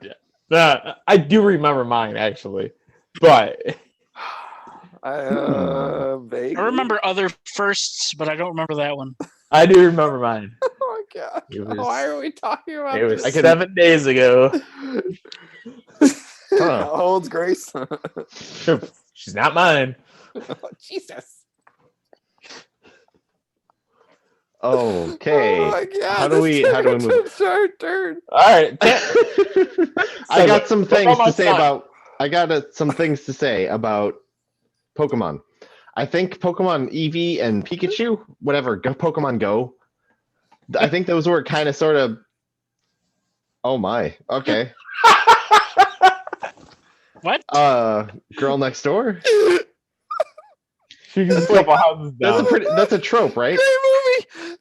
I do remember mine actually, but Vaguely. I remember other firsts, but I don't remember that one. I do remember mine. Oh my god! was- Why are we talking about It was this? 7 days ago. Huh. How old's Grace? She's not mine. Oh, Jesus. Okay. Oh my god! How do we move? It's our turn. All right. I got some things to say son? about. I got some things to say about Pokemon. I think Pokemon Eevee and Pikachu, whatever, Pokemon Go. I think those were kind of sort of. Oh my. Okay. What? Girl Next Door. She's That's a couple houses down. That's a trope, right? Great movie.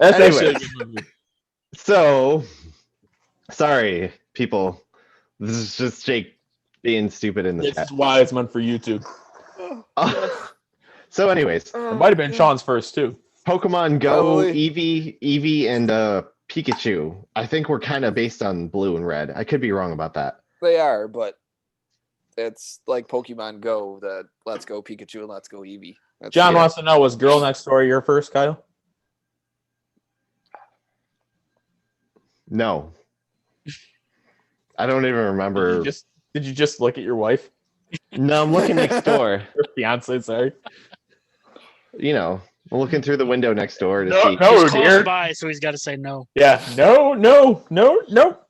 That's Anyway. actually a good movie. So, sorry, people. This is just Jake being stupid in the This chat. is why it's meant for YouTube. So, anyways, It might have been Sean's first too. Pokemon Go, Probably. Eevee, and Pikachu. I think we're kind of based on Blue and Red. I could be wrong about that. They are, but it's like Pokemon Go. The Let's Go Pikachu and Let's Go Eevee. That's John Yeah. wants to know: was Girl Next Door your first, Kyle? No, I don't even remember. Did you just look at your wife? No, I'm looking next door. Or fiance, sorry. You know, I'm looking through the window next door to No, see. no. He's close dear. by, so he's got to say no. Yeah. No.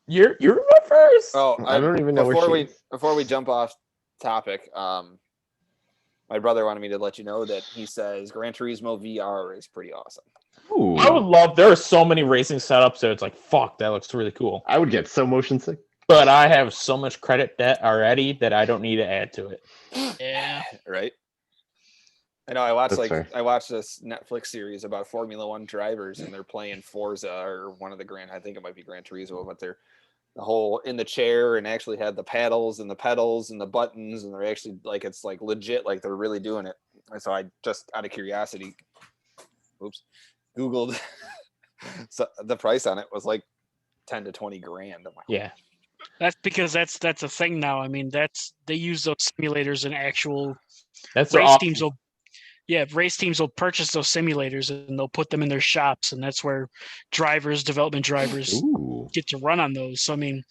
You're my first. Oh, I don't even know where she is. before we jump off topic, my brother wanted me to let you know that he says Gran Turismo VR is pretty awesome. Ooh, I would love. There are so many racing setups there. It's like, fuck, that looks really cool. I would get so motion sick. But I have so much credit debt already that I don't need to add to it. Yeah. Right? I know. I watched That's fair. I watched this Netflix series about Formula One drivers, and they're playing Forza or one of the I think it might be Gran Turismo, but they're the whole in the chair and actually had the paddles and the pedals and the buttons, and they're actually it's like legit, like they're really doing it. And so I just out of curiosity, Googled so the price on it was like 10 to 20 grand. I'm like, Yeah. That's because that's a thing now. I mean, they use those simulators in actual That's race teams race teams will purchase those simulators and they'll put them in their shops, and that's where development drivers Ooh, get to run on those. So I mean,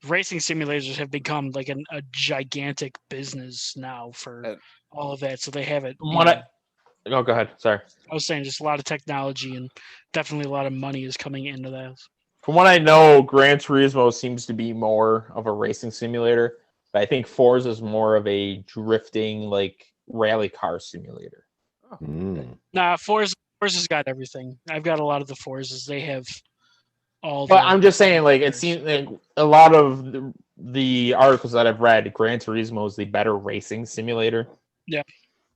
racing simulators have become like a gigantic business now for all of that. So they have it. Oh, go ahead. Sorry. I was saying just a lot of technology and definitely a lot of money is coming into that. From what I know, Gran Turismo seems to be more of a racing simulator, but I think Forza is more of a drifting, like rally car simulator. mm. Nah, Forza's got everything. I've got a lot of the Forzas. They have all. But I'm just saying, like, it seems like a lot of the articles that I've read, Gran Turismo is the better racing simulator. Yeah.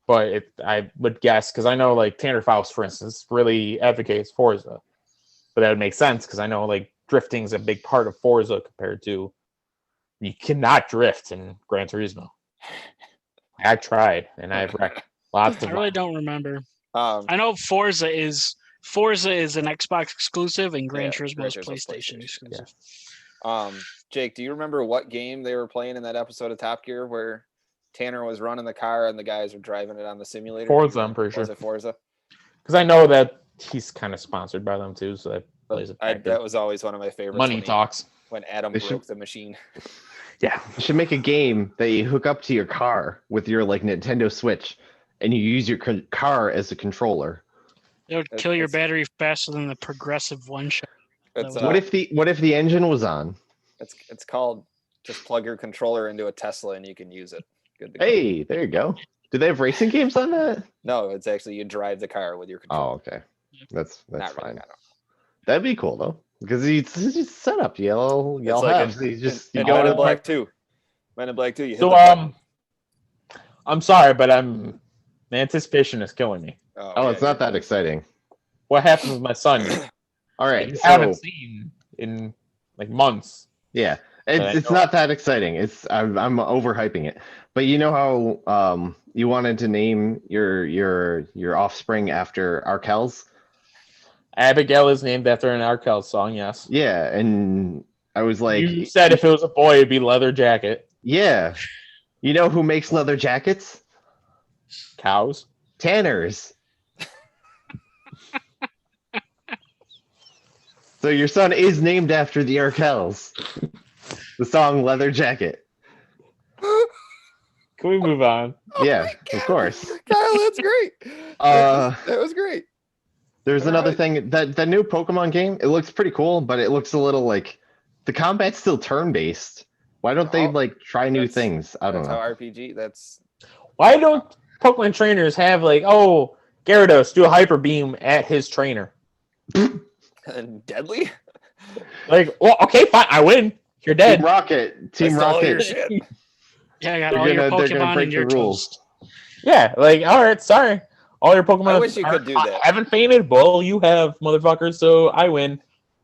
But I would guess, because I know, like, Tanner Faust, for instance, really advocates Forza. But that would make sense, because I know, like, drifting is a big part of Forza compared to you cannot drift in Gran Turismo. I tried, and I've wrecked lots of I really don't remember. I I know Forza is an Xbox exclusive, and Gran Turismo is Turismo's PlayStation exclusive. Jake, do you remember what game they were playing in that episode of Top Gear where Tanner was running the car and the guys were driving it on the simulator? Forza, I'm pretty sure. Was it Forza? Because I know that he's kind of sponsored by them too, so that plays a factor. That was always one of my favorites. Money talks. When Adam broke the machine. Yeah. You should make a game that you hook up to your car with your like Nintendo Switch, and you use your car as a controller. It would kill your battery faster than the progressive one shot. What if the engine was on? It's called just plug your controller into a Tesla and you can use it. Good to go. Hey, there you go. Do they have racing games on that? No, it's actually you drive the car with your controller. Oh, okay. That's Not fine. really, That'd be cool though, because it's just set up. Y'all like have you Men go in to Black 2. Men in Black 2. You hit So the button. I'm sorry, but the anticipation is killing me. Oh, it's not that exciting. What happened with my son? All right, You so haven't seen in like months. yeah, I it's know. not that exciting. I'm overhyping it, but you know how you wanted to name your offspring after Arkells? Abigail is named after an Arkel song, yes. Yeah, and I was like, You said if it was a boy, it'd be Leather Jacket. yeah, you know who makes leather jackets? Cows. Tanners. So your son is named after the Arkells. The song Leather Jacket. Can we move on? Yeah, of course. Kyle, that's great. That was great. There's All another right. thing, that new Pokemon game, it looks pretty cool, but it looks a little like the combat's still turn-based. Why don't they Oh, like try new that's- things? I don't That's know. how RPG. That's Why don't Pokemon trainers have like, oh, Gyarados, do a Hyper Beam at his trainer? deadly. Like, well, okay, fine, I win. You're dead. Team Rocket. Team I stole all your Rocket. shit. Yeah, I got They're all your gonna Pokemon break and the your rules. toast. Yeah, like, all right, sorry. All your Pokemon I wish you could do that. haven't fainted. Well, you have, motherfuckers, so I win.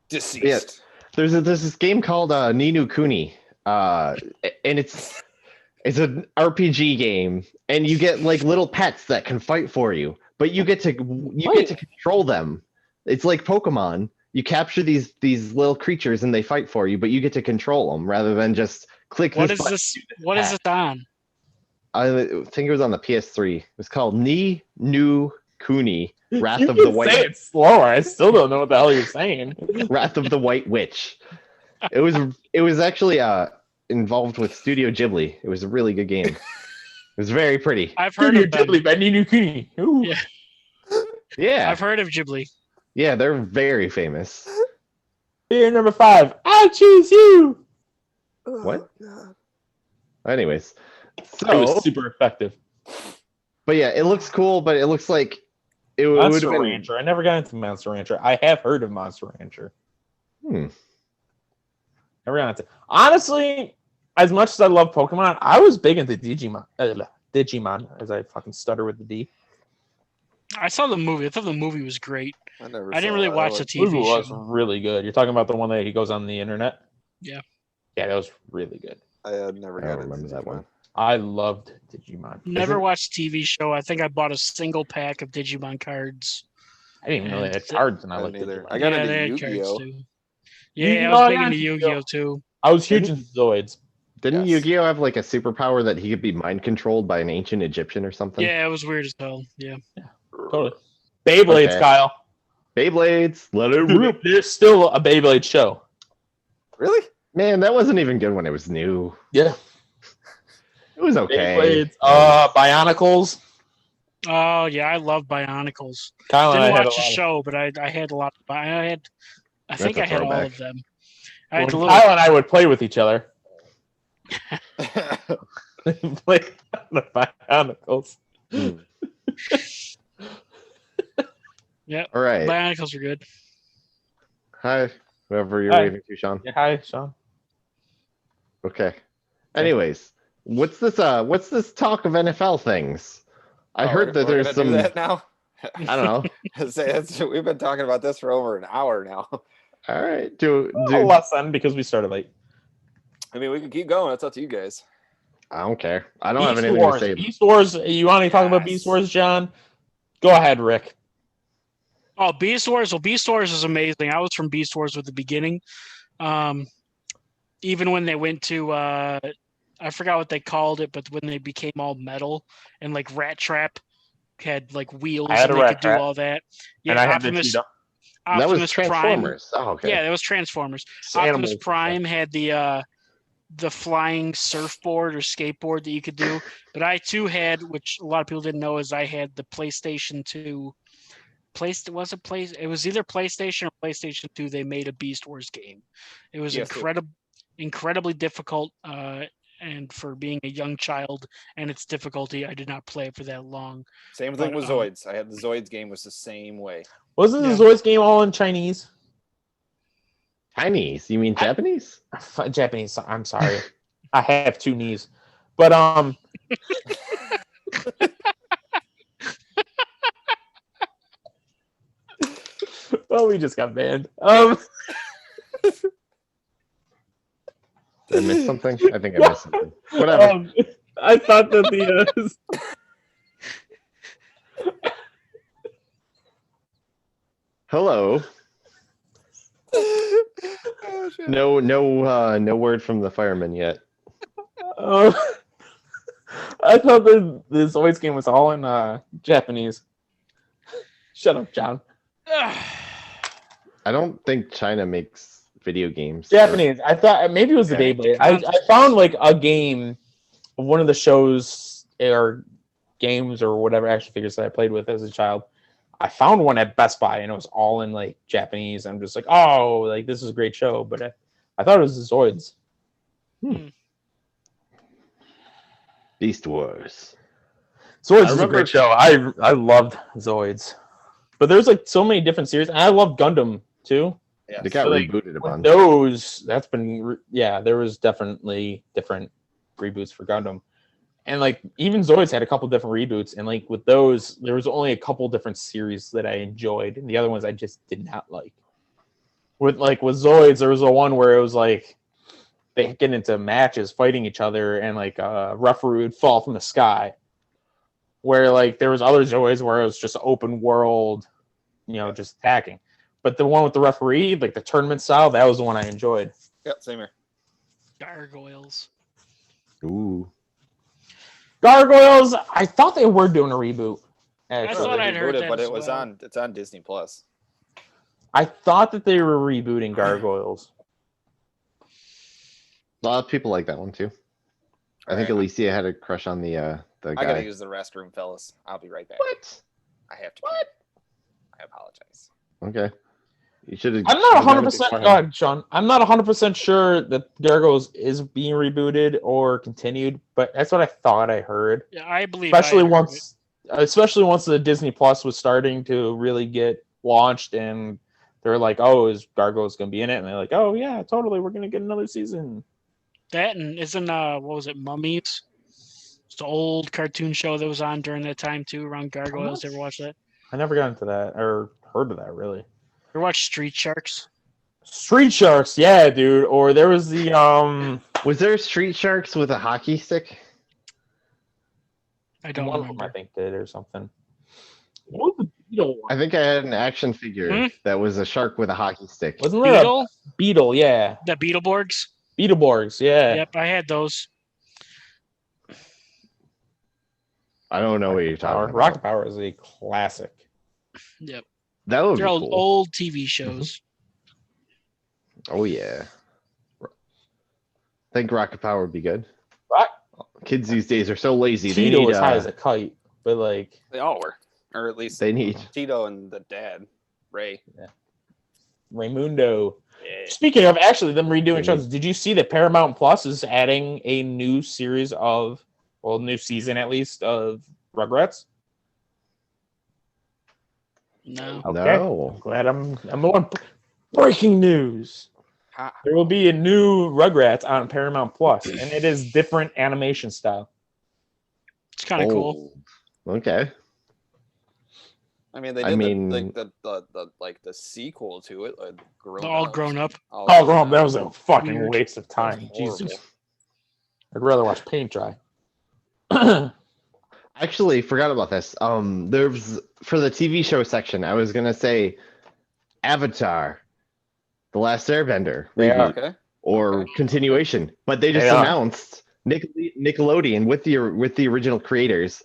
Deceased. Yeah. There's this game called Ni no Kuni, and it's an RPG game, and you get like little pets that can fight for you, but you get to control them. It's like Pokemon. You capture these little creatures and they fight for you, but you get to control them rather than just click What this is button. this? What is it on? I think it was on the PS3. It was called Ni no Kuni, Wrath You of the can say White it slower. I still don't know what the hell you're saying. Wrath of the White Witch. It was actually involved with Studio Ghibli. It was a really good game. It was very pretty. I've heard of them. Diddly by Ni no Kuni. Ooh. Yeah. Yeah. I've heard of Ghibli. Yeah, they're very famous. Beer number 5. I choose you. What? Oh, God. Anyways, It was so super effective. but yeah, it looks cool, but it looks like it would have Monster been. Rancher. I never got into Monster Rancher. I have heard of Monster Rancher. Hmm. Never got into. Honestly, as much as I love Pokemon, I was big into Digimon. Digimon, as I fucking stutter with the D. I saw the movie. I thought the movie was great. I never. I didn't saw really that. watch the The movie TV was show. really good. You're talking about the one that he goes on the internet? Yeah. Yeah, that was really good. I had never I don't got into remember that Digimon. one. I loved Digimon. Never it- watched TV show. I think I bought a single pack of Digimon cards. I didn't even know they had And- cards, and I I liked didn't either. Digimon. I got into they had Yu-Gi-Oh. cards too. Yeah, I Yu-Gi-Oh, was I big got into into Yu-Gi-Oh too. I was huge into Zoids. Didn't Yes. Yu-Gi-Oh have like a superpower that he could be mind controlled by an ancient Egyptian or something? Yeah, it was weird as hell. Yeah. Totally. Beyblades, Okay. Kyle. Beyblades, let it rip. There's still a Beyblade show. Really? Man, that wasn't even good when it was new. Yeah. It was okay. Beyblades. Bionicles. Oh yeah, I love Bionicles. Kyle and I Didn't had a watch the lot of- show, but I had a lot. I think a I had all throwback. of them. I had When the little, Kyle and I would play with each other. Play the Bionicles. All right. Bionicles were good. Hi, whoever you're Hi. waving to, Sean. Yeah, hi, Sean. Okay. Anyways, what's this talk of NFL things? I heard that we're there's gonna do some that now. I don't know. We've been talking about this for over an hour now. All right. Do Less than because we started late. I mean, we can keep going. It's up to you guys. I don't care. I don't have Beast anything Wars. to say. Beast Wars. You want to talk about Yes. Beast Wars, John? Go ahead, Rick. Oh, Beast Wars. Well, Beast Wars is amazing. I was from Beast Wars with the beginning. Even when they went to I forgot what they called it, but when they became all metal and like Rat Trap had like wheels I had and a they Rat could do Trap, all that. and Yeah, I had the Optimus Cheetah. That was Optimus Prime. Transformers. Oh, okay. Yeah, that was Transformers. Animals Optimus and Prime stuff. had the flying surfboard or skateboard that you could do. But I too had, which a lot of people didn't know, is I had the PlayStation 2. It was either PlayStation or PlayStation 2. They made a Beast Wars game. It was PS2. incredibly difficult. And for being a young child and its difficulty, I did not play it for that long. Same thing But, with Zoids. I had the Zoids game was the same way. Wasn't the Yeah. Zoids game all in Chinese? Chinese? You mean Japanese? Japanese. I'm sorry. I have 2 knees. But well, we just got banned. Did I miss something? I think I missed something. Whatever. I thought that the Hello. Oh, shit. No word from the fireman yet. I thought that the Zoids game was all in Japanese. Shut up, John. I don't think China makes video games. Japanese. I thought maybe it was the Okay. Beyblade. I found like a game of one of the shows or games or whatever action figures that I played with as a child. I found one at Best Buy and it was all in like Japanese. I'm just like, oh, like this is a great show, but I thought it was the Zoids. Beast Wars. Zoids is a great show. I loved Zoids, but there's like so many different series, and I love Gundam too. Yeah. They got So, like, rebooted a bunch. Those that's been there was definitely different reboots for Gundam, and like even Zoids had a couple different reboots, and like with those there was only a couple different series that I enjoyed, and the other ones I just did not like. With Zoids, there was a one where it was like they get into matches fighting each other, and like a referee would fall from the sky. Where like there was other Zoids where it was just open world, just attacking. But the one with the referee, like the tournament style, that was the one I enjoyed. Yep, same here. Gargoyles. Ooh. Gargoyles, I thought they were doing a reboot. I Actually. thought I'd heard that but as it was well. it's on Disney Plus. I thought that they were rebooting Gargoyles. A lot of people like that one too. I think Alright. Alicia had a crush on the guy. I gotta use the restroom, fellas. I'll be right back. What? I have to. What? I apologize. Okay. You should have. I'm not 100%. Sean. I'm not 100% sure that Gargoyles is being rebooted or continued, but that's what I thought I heard. Yeah, I believe. Especially I heard it. once the Disney Plus was starting to really get launched, and they're like, "Oh, is Gargoyles going to be in it?" And they're like, "Oh yeah, totally. We're going to get another season." That and isn't what was it, Mummies? It's the old cartoon show that was on during that time too, around Gargoyles. What? Ever watch that? I never got into that or heard of that really. Ever watch Street Sharks? Street Sharks, yeah, dude. Or there was the Was there Street Sharks with a hockey stick? I don't one of them remember. I think did or something. What was the Beetle one? I think I had an action figure that was a shark with a hockey stick. Wasn't there Beetle? a Beetle? Yeah, The Beetleborgs? Beetleborgs. Yeah. Yep, I had those. I don't know what you're talking about. Rocket Power is a classic. Yep. That would be They're cool. old TV shows. Oh yeah. I think Rocket Power would be good. Rock- Kids these days are so lazy. They Tito need is high as a kite, but like They all were, or at least they need Tito and the dad, Ray. Raymundo. Yeah. Speaking of actually them redoing Mhm. shows, did you see that Paramount Plus is adding a new series new season at least of Rugrats? No. Okay. No. Glad I'm the one. Breaking news. Ha- There will be a new Rugrats on Paramount Plus, and it is different animation style. It's kind of cool. Okay. I mean, they I did mean- the sequel to it, They're all grown up. Oh, girl, that was a fucking Weird. waste of time. Horrible. Jesus. I'd rather watch paint dry. Actually, forgot about this. There's for the TV show section. I was gonna say Avatar, The Last Airbender Yeah. reboot Okay. or Okay. continuation, but they just Yeah. announced Nickelodeon with the original creators.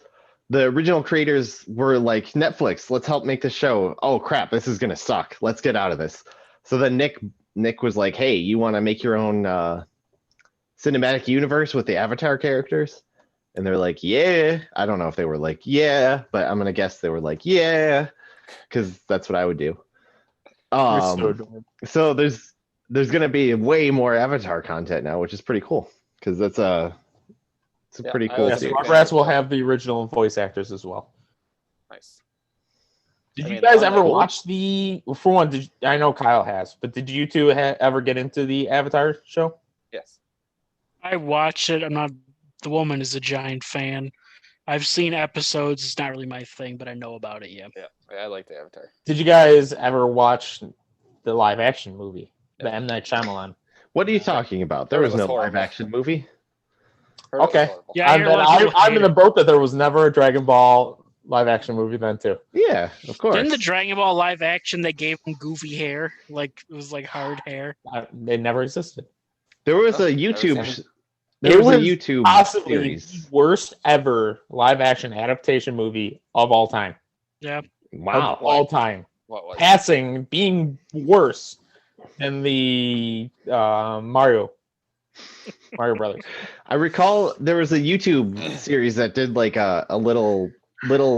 The original creators were like, Netflix, let's help make this show. Oh crap, this is gonna suck. Let's get out of this. So then Nick was like, hey, you want to make your own cinematic universe with the Avatar characters? And they're like, yeah. I don't know if they were like, yeah, but I'm gonna guess they were like, yeah, because that's what I would do. You're so adorable. So there's gonna be way more Avatar content now, which is pretty cool because it's a pretty cool Yes, series. Rugrats will have the original voice actors as well. Nice. Did I you mean, guys on ever the- watch the? For one, I know Kyle has, but did you two ever get into the Avatar show? Yes. I watched it. I'm not. The woman is a giant fan. I've seen episodes. It's not really my thing, but I know about it. Yeah. Yeah, I like the Avatar. Did you guys ever watch the live action movie, the M. Night Shyamalan? What are you talking about? There Heard it was was no horrible. live action movie. Heard it was Okay. horrible. Yeah, I hear a lot of people I'm hate in the it. boat that there was never a Dragon Ball live action movie then too. Yeah, of course. Didn't the Dragon Ball live action they gave him goofy hair? Like it was like hard hair. They never existed. There was Oh, a never YouTube. seen There was a was YouTube Possibly series. the worst ever live action adaptation movie of all time. Yeah. Wow. Of all time. What was it? Passing, being worse than the Mario Brothers. I recall there was a YouTube series that did like a little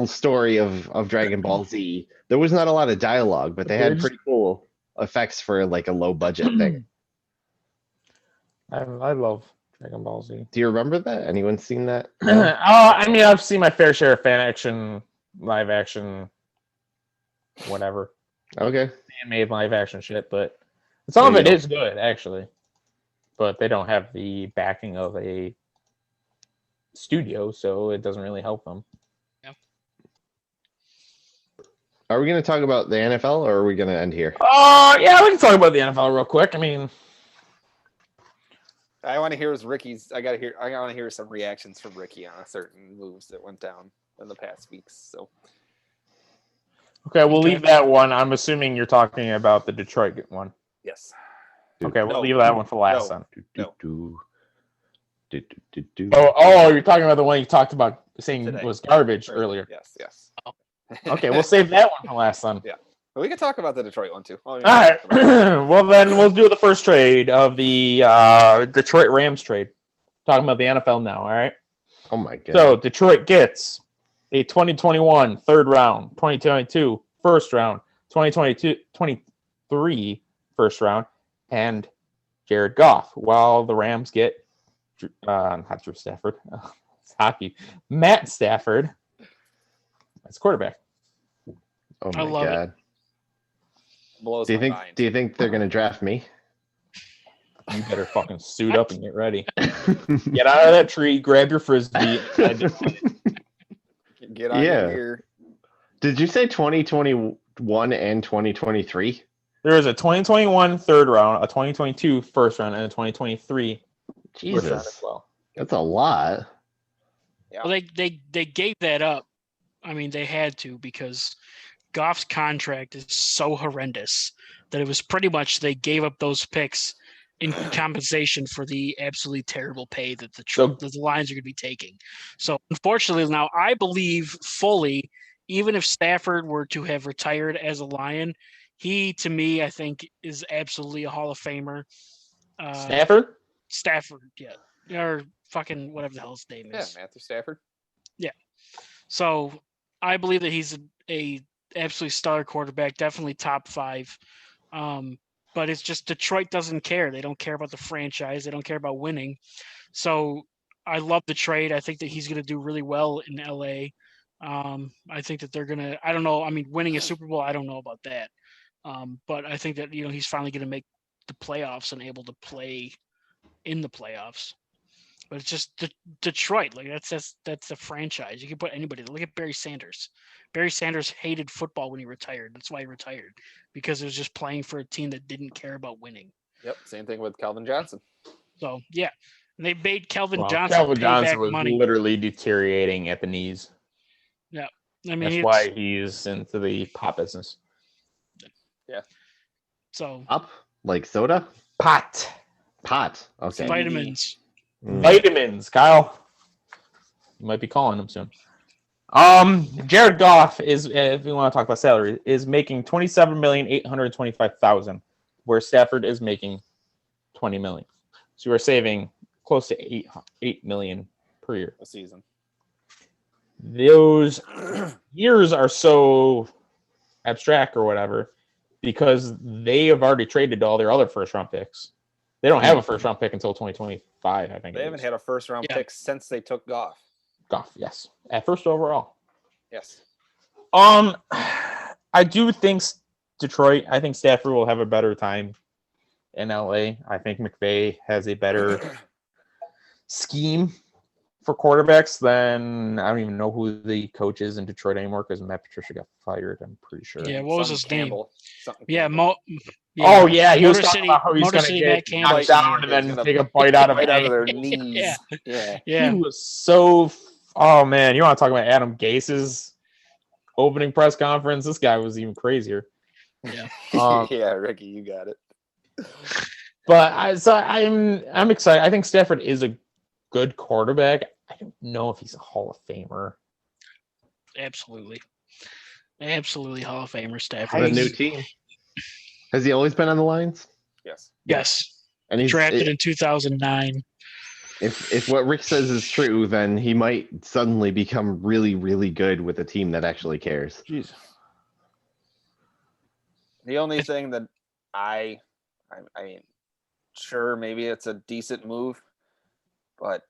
story of Dragon Ball Z. There was not a lot of dialogue, but they had pretty cool effects for like a low budget thing. I love Dragon Ball Z. Do you remember that? Anyone seen that? I mean, I've seen my fair share of fan action, live action, whatever. Okay. Fan-made live action shit, but some of There it you go. is good, actually. But they don't have the backing of a studio, so it doesn't really help them. Are we going to talk about the NFL or are we going to end here? Yeah, we can talk about the NFL real quick. I mean, I want to hear Ricky's. I want to hear some reactions from Ricky on certain moves that went down in the past weeks. So okay, we'll Okay. leave that one. I'm assuming you're talking about the Detroit one. yes, Okay, we'll No. leave that one for last No. then. No. Oh, you're talking about the one you talked about saying Today. was garbage earlier. Yes. Okay, we'll save that one for last then. But we can talk about the Detroit one too. Oh, All right. Well, then we'll do the first trade of the Detroit Rams trade. Talking about the NFL now. All right. Oh my god. So Detroit gets a 2021 third round, 2022 first round, 23 first round, and Jared Goff. While the Rams get not Drew Stafford, it's hockey, Matt Stafford as quarterback. Oh I my love it. god. Blows Do you my think mind. do you think they're going to draft me? You better fucking suit up and get ready. Get out of that tree, grab your frisbee. Get on Yeah. your gear. Did you say 2021 and 2023? There is a 2021 third round, a 2022 first round, and a 2023 first round as Jesus. well. That's a lot. Well, they gave that up. I mean, they had to because Goff's contract is so horrendous that it was pretty much they gave up those picks in compensation for the absolutely terrible pay that the Lions are going to be taking. So unfortunately, now I believe fully, even if Stafford were to have retired as a Lion, he to me I think is absolutely a Hall of Famer. Stafford? Stafford, yeah, or fucking whatever the hell his name Yeah, is. Matthew Stafford. So I believe that he's a absolutely stellar quarterback, definitely top 5. But it's just Detroit doesn't care. They don't care about the franchise. They don't care about winning. So I love the trade. I think that he's going to do really well in LA. I think that they're going to, I don't know. I mean, winning a Super Bowl, I don't know about that. But I think that, he's finally going to make the playoffs and able to play in the playoffs. But it's just Detroit. Like that's a franchise. You can put anybody. Look at Barry Sanders. Barry Sanders hated football when he retired. That's why he retired, because it was just playing for a team that didn't care about winning. Yep. Same thing with Calvin Johnson. So yeah, and they made Calvin Well, Johnson Calvin pay Johnson back was money. literally deteriorating at the knees. I mean, That's why he's into the pot business. So Up like soda? Pot. Pot. Okay. vitamins. Vitamins, Kyle. You might be calling him soon. Jared Goff is, if you want to talk about salary, is making $27,825,000, where Stafford is making $20 million. So you are saving close to $8 million per year a season. Those years are so abstract or whatever because they have already traded all their other first round picks. They don't have a first round pick until 2025, I think. They haven't had a first round pick since they took Goff. Goff, yes. At first overall. Yes. I do think Detroit, I think Stafford will have a better time in LA. I think McVay has a better scheme for quarterbacks than I don't even know who the coach is in Detroit anymore because Matt Patricia got fired, I'm pretty sure. Yeah, what was his Campbell. name? Campbell. Oh yeah, he was Motor talking City, about how he's Motor going to City get Matt Campbell. knocked down and then take a bite out of their knees. Yeah. He was so. Oh man, you want to talk about Adam Gase's opening press conference? This guy was even crazier. Yeah. Yeah, Ricky, you got it. But I'm excited. I think Stafford is a good quarterback. I don't know if he's a Hall of Famer. Absolutely Hall of Famer Stafford. For the new team. Has he always been on the Lions? Yes. And he's Drafted in 2009. If what Rick says is true, then he might suddenly become really, really good with a team that actually cares. Jeez. The only thing that I mean, sure, maybe it's a decent move, but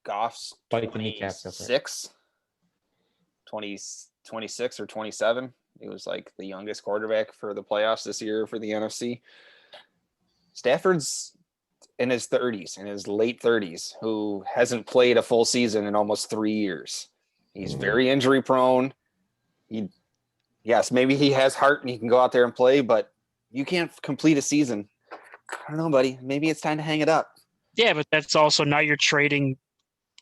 Goff's 26 or 27. He was like the youngest quarterback for the playoffs this year for the NFC. Stafford's in his 30s, in his late 30s, who hasn't played a full season in almost 3 years. He's very injury prone. Yes, maybe he has heart and he can go out there and play, but you can't complete a season. I don't know, buddy. Maybe it's time to hang it up. Yeah, but that's also now you're trading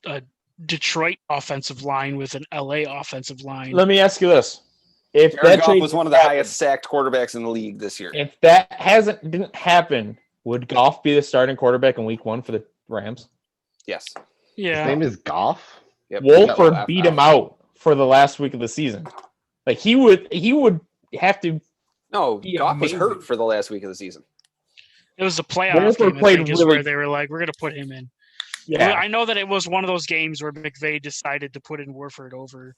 a Detroit offensive line with an LA offensive line. Let me ask you this. If Jared that Goff trade was one of the highest sacked quarterbacks in the league this year. If that didn't happen, would Goff be the starting quarterback in week 1 for the Rams? Yes. Yeah. His name is Goff? Yep. Wolford beat him out for the last week of the season. Like he would have to. No, be Goff was amazing. hurt for the last week of the season. It was the playoff Wolford game, I played think, is really- where they were like, we're going to put him in. Yeah, I know that it was one of those games where McVay decided to put in Wolford over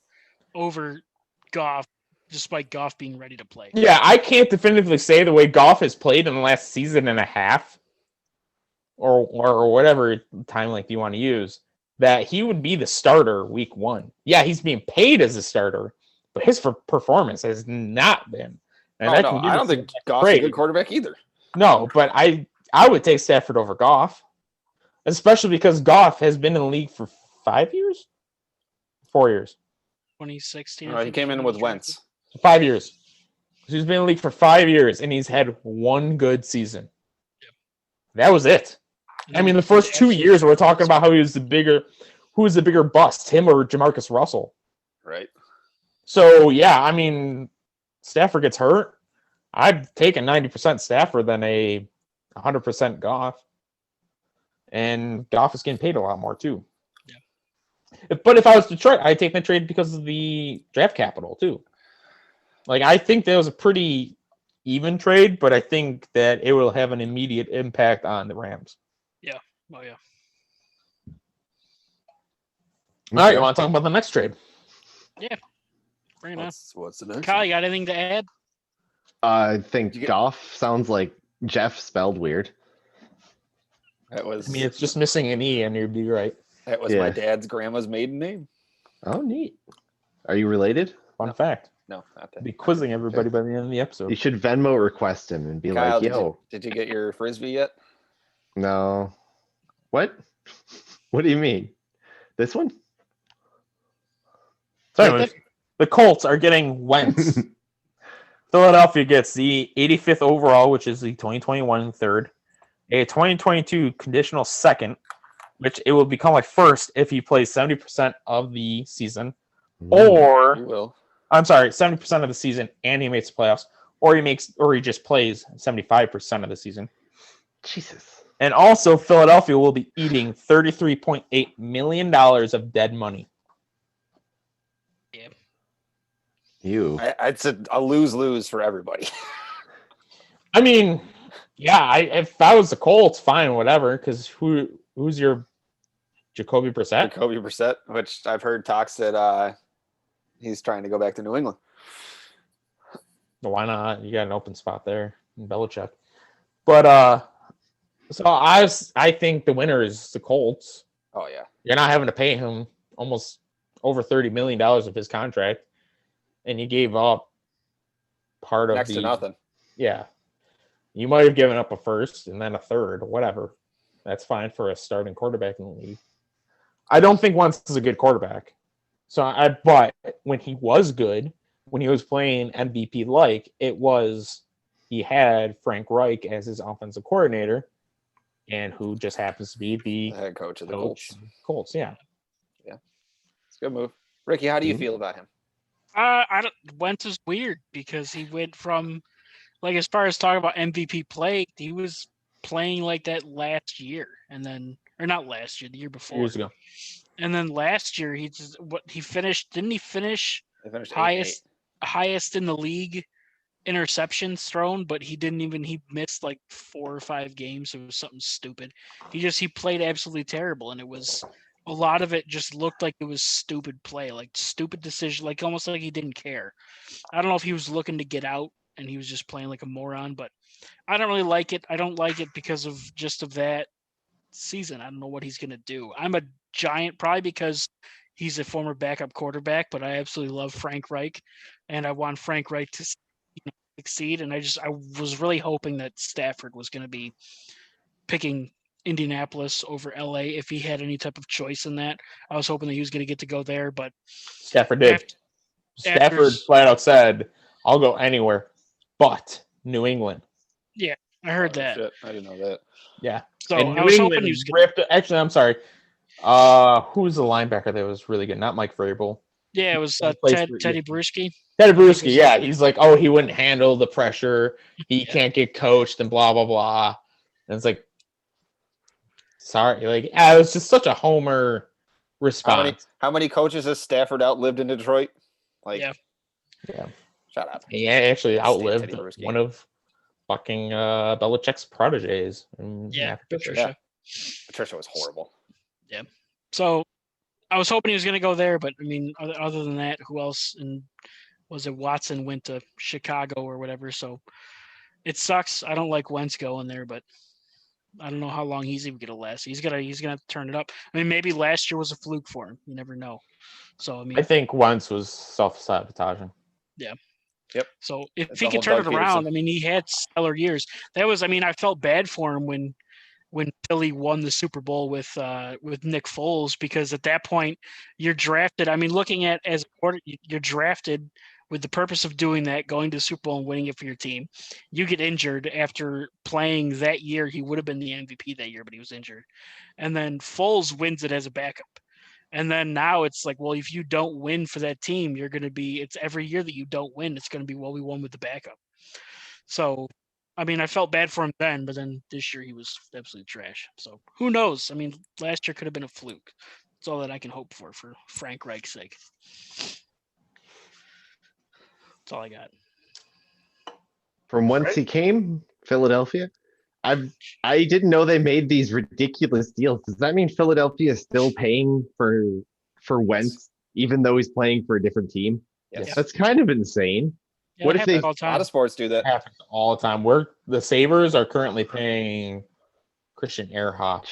Goff, despite Goff being ready to play. yeah. I can't definitively say the way Goff has played in the last season and a half, or whatever time length you want to use, that he would be the starter week 1. Yeah, he's being paid as a starter, but his performance has not been. And I don't think Goff's a good quarterback either. No, but I would take Stafford over Goff, especially because Goff has been in the league for 5 years, 4 years, 2016. He came in with Wentz. 5 years. He's been in the league for 5 years, and he's had one good season. Yep. That was it. I mean, the first 2 years we're talking about how who was the bigger bust, him or Jamarcus Russell. Right. So yeah, I mean, Stafford gets hurt. I'd take a 90% Stafford than a 100% Goff. And Goff is getting paid a lot more too. Yeah. But if I was Detroit, I'd take the trade because of the draft capital too. Like, I think that was a pretty even trade, but I think that it will have an immediate impact on the Rams. Yeah. Oh yeah. All right, you want to talk about the next trade? Yeah. Bring it on. What's the next? Kyle, you got anything to add? I think Goff sounds like Jeff spelled weird. That was. I mean, it's just missing an E, and you'd be right. That was my dad's grandma's maiden name. Oh, neat. Are you related? Fun fact. No, not that. I'll be quizzing everybody by the end of the episode. You should Venmo request him and be Kyle, like, yo. did you get your Frisbee yet? No. What? What do you mean? This one? So anyways, the Colts are getting Wentz. Philadelphia gets the 85th overall, which is the 2021 third, a 2022 conditional second, which it will become like first if he plays 70% of the season, or You will. I'm sorry, 70% of the season and he makes the playoffs, or he just plays 75% of the season. Jesus. And also, Philadelphia will be eating $33.8 million of dead money. Yeah. It's a lose-lose for everybody. I mean, yeah, if I was the Colts, fine, whatever. Because who's your Jacoby Brissett? Jacoby Brissett, which I've heard talks that he's trying to go back to New England. Why not? You got an open spot there in Belichick. But so I think the winner is the Colts. Oh yeah, You're not having to pay him almost over $30 million of his contract, and you gave up part of next to nothing. Yeah, you might have given up a first and then a third, whatever. That's fine for a starting quarterback in the league. I don't think Wentz is a good quarterback. But when he was good, when he was playing MVP like, he had Frank Reich as his offensive coordinator, and who just happens to be the head coach of the Colts, yeah. It's a good move. Ricky, how do you feel about him? Wentz is weird because he went from, like, as far as talking about MVP play, he was playing like that last year, and then, or not last year, the year before. Years ago. And then last year he finished? Didn't he finish highest in the league interceptions thrown? But he missed like 4 or 5 games. It was something stupid. He played absolutely terrible, and it was a lot of it just looked like it was stupid play, like stupid decision, like almost like he didn't care. I don't know if he was looking to get out and he was just playing like a moron, but I don't really like it. I don't like it because of that season. I don't know what he's going to do. I'm a giant, probably because he's a former backup quarterback, but I absolutely love Frank Reich, and I want Frank Reich to succeed. And I was really hoping that Stafford was going to be picking Indianapolis over LA if he had any type of choice in that. I was hoping that he was going to get to go there, but Stafford did. Stafford flat out said, "I'll go anywhere but New England." Yeah, I heard that. Shit. I didn't know that. Yeah. So and I was hoping he was ripped. Actually, I'm sorry. Who was the linebacker that was really good? Not Mike Vrabel. Yeah, it was Teddy Bruschi. Teddy Bruschi, yeah. He's like, oh, he wouldn't handle the pressure. He can't get coached and blah, blah, blah. And it's like, sorry. Like, it was just such a homer response. How many coaches has Stafford outlived in Detroit? Like, yeah. Shut up. He actually outlived one of fucking Belichick's proteges. Patricia. Patricia was horrible. Yeah. So I was hoping he was going to go there, but I mean, other than that, who else? And was it Watson went to Chicago or whatever? So it sucks. I don't like Wentz going there, but I don't know how long he's even going to last. He's gonna have to turn it up. I mean, maybe last year was a fluke for him. You never know. So I mean, I think Wentz was self-sabotaging. Yeah. Yep. So if he can turn it around, I mean, he had stellar years. That was, I mean, I felt bad for him when Philly won the Super Bowl with Nick Foles, because at that point you're drafted. I mean, looking at as a quarter, you're drafted with the purpose of doing that, going to the Super Bowl and winning it for your team. You get injured after playing that year. He would have been the MVP that year, but he was injured. And then Foles wins it as a backup. And then now it's like, well, if you don't win for that team, it's every year that you don't win, it's going to be, well, we won with the backup. So, I mean, I felt bad for him then, but then this year he was absolutely trash. So who knows? I mean, last year could have been a fluke. That's all that I can hope for Frank Reich's sake. That's all I got. From whence he came, Philadelphia. I didn't know they made these ridiculous deals. Does that mean Philadelphia is still paying for Wentz, even though he's playing for a different team? Yes. That's kind of insane. Yeah, What if they? a lot of sports do that. It happens all the time. The Sabres are currently paying Christian Ehrhoff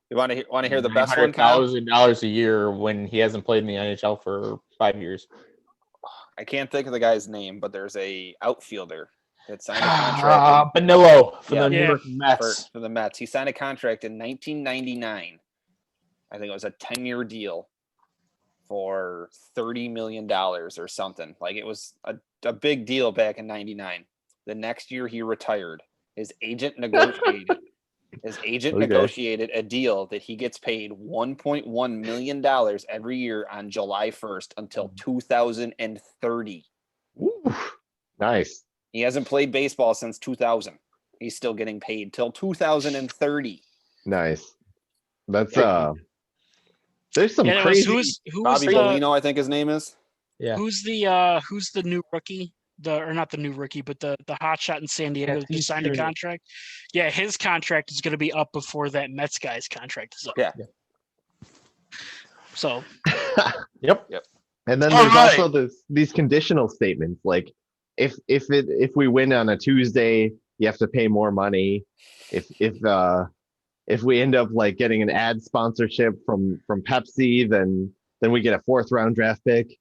You want to hear the best one, Kyle? $900,000 a year when he hasn't played in the NHL for 5 years. I can't think of the guy's name, but there's a outfielder that signed a contract. Bonillo for the New York Mets. For the Mets. He signed a contract in 1999. I think it was a 10-year deal for $30 million or something. Like, it was a big deal back in 99. The next year he retired. His agent negotiated. Negotiated a deal that he gets paid $1.1 million every year on July 1st until 2030. Ooh, nice. He hasn't played baseball since 2000. He's still getting paid till 2030. Nice. That's there's some Yeah, it was, crazy. who was Bobby the Bellino, I think his name is. Yeah. who's the new rookie? Or not the new rookie, but the hotshot in San Diego that just signed a contract. Yeah, his contract is going to be up before that Mets guy's contract is up. Yeah. So. Yep. And then All there's right. also these conditional statements, like if we win on a Tuesday, you have to pay more money. If we end up like getting an ad sponsorship from Pepsi, then we get a 4th round draft pick.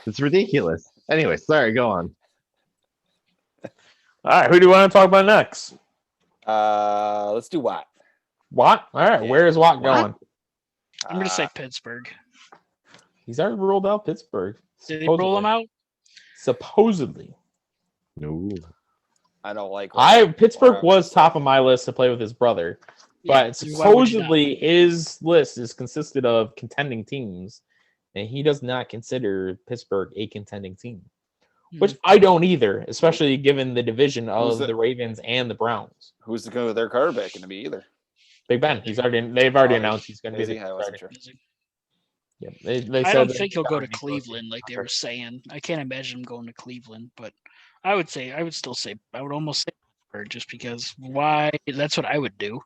It's ridiculous. Anyway, sorry, go on. All right, who do you want to talk about next? Let's do Watt. Watt? All right, Yeah. where is Watt going? I'm going to say Pittsburgh. He's already ruled out Pittsburgh. Did they roll him out? Supposedly. No. I don't like. Pittsburgh was top of my list to play with his brother, but supposedly his list is consisted of contending teams, and he does not consider Pittsburgh a contending team, which I don't either, especially given the division of the Ravens and the Browns. Who's their quarterback going to be either? Big Ben. They've already announced he's going to be the wasn't sure. Yeah, they I said don't think he'll go to Cleveland like they were saying. I can't imagine him going to Cleveland, but I would almost say Pittsburgh just because why? That's what I would do.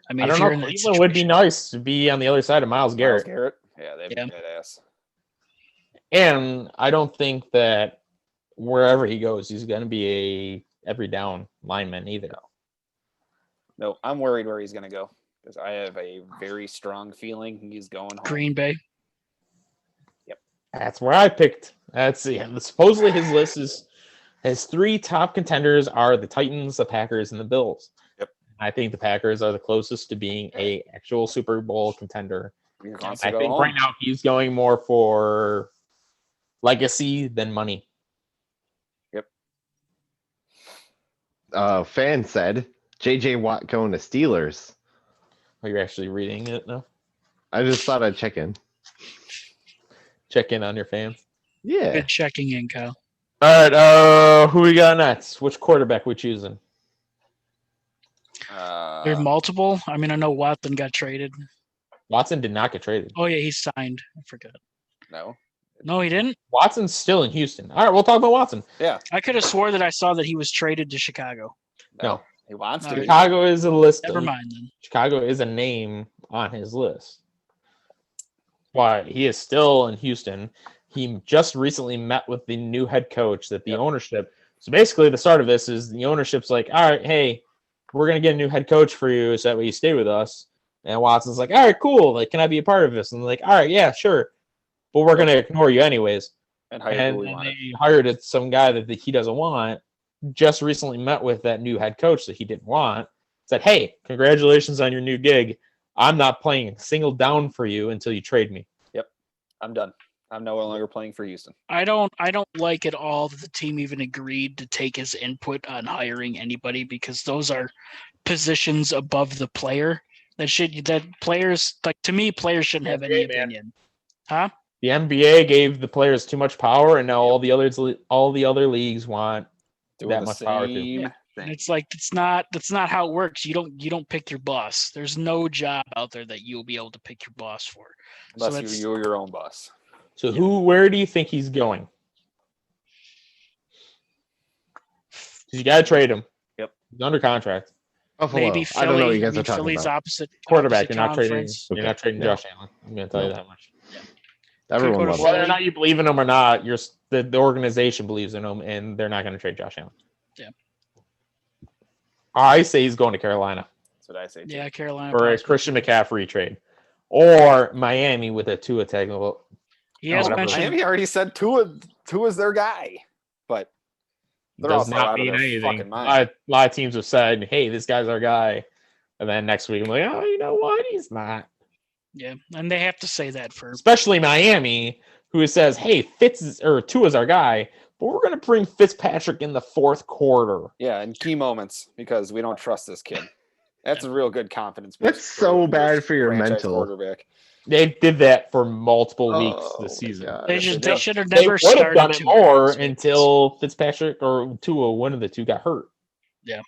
I mean, I don't know. Cleveland would be nice to be on the other side of Myles Garrett. Yeah, they'd be badass. And I don't think that wherever he goes, he's going to be a every down lineman either. No, I'm worried where he's going to go because I have a very strong feeling he's going home. Green Bay. That's where I picked. Supposedly his list is his 3 top contenders are the Titans, the Packers, and the Bills. Yep. I think the Packers are the closest to being a actual Super Bowl contender. I think right now he's going more for legacy than money. Yep. Fan said JJ Watt going to Steelers. Are you actually reading it now? I just thought I'd check in. Check in on your fans. Yeah. Good checking in, Kyle. All right. Who we got next? Which quarterback we choosing? There's multiple. I mean, I know Watson got traded. Watson did not get traded. Oh yeah, he signed. I forgot. No, he didn't. Watson's still in Houston. All right, we'll talk about Watson. Yeah. I could have swore that I saw that he was traded to Chicago. No. He wants to. Chicago is a list. Never mind then. Chicago is a name on his list. Why he is still in Houston. He just recently met with the new head coach that the ownership. So basically, the start of this is the ownership's like, all right, hey, we're gonna get a new head coach for you, so that way you stay with us. And Watson's like, all right, cool. Like, can I be a part of this? And they're like, all right, yeah, sure. But we're gonna ignore you anyways. And they hired some guy that he doesn't want. Just recently met with that new head coach that he didn't want. Said, hey, congratulations on your new gig. I'm not playing a single down for you until you trade me. Yep, I'm done. I'm no longer playing for Houston. I don't like at all that the team even agreed to take his input on hiring anybody because those are positions above the player. That players, like, to me, players shouldn't have any opinion. Huh? The NBA gave the players too much power, and now all the other leagues want that much power too. Yeah. It's like that's not how it works. You don't pick your boss. There's no job out there that you'll be able to pick your boss for. Unless you're your own boss. So where do you think he's going? Because you gotta trade him. Yep. He's under contract. Buffalo. Maybe Philly. I don't know what you guys are talking Philly's about. Quarterback. You're not trading. conference. You're not trading Josh Allen. I'm gonna tell you that much. Everyone loves Whether it. or not you believe in him or not, the organization believes in him, and they're not going to trade Josh Allen. Yeah. I say he's going to Carolina. That's what I say too. Yeah, Carolina. For a Christian McCaffrey trade. Or Miami with a Tua Tagovailoa. He has mentioned. Miami already said Tua's their guy, but they're Does also not out of mean their anything. fucking mind. A lot of teams have said, hey, this guy's our guy. And then next week, I'm like, oh, you know what? He's not. Yeah, and they have to say that for. Especially Miami, who says, hey, Tua's our guy, but we're going to bring Fitzpatrick in the fourth quarter. Yeah, in key moments because we don't trust this kid. That's a real good confidence boost. That's so bad for your franchise mental. quarterback. They did that for multiple weeks this season. They should have They never would have started done it Tua. more until Fitzpatrick or Tua, one of the two, got hurt. Yeah.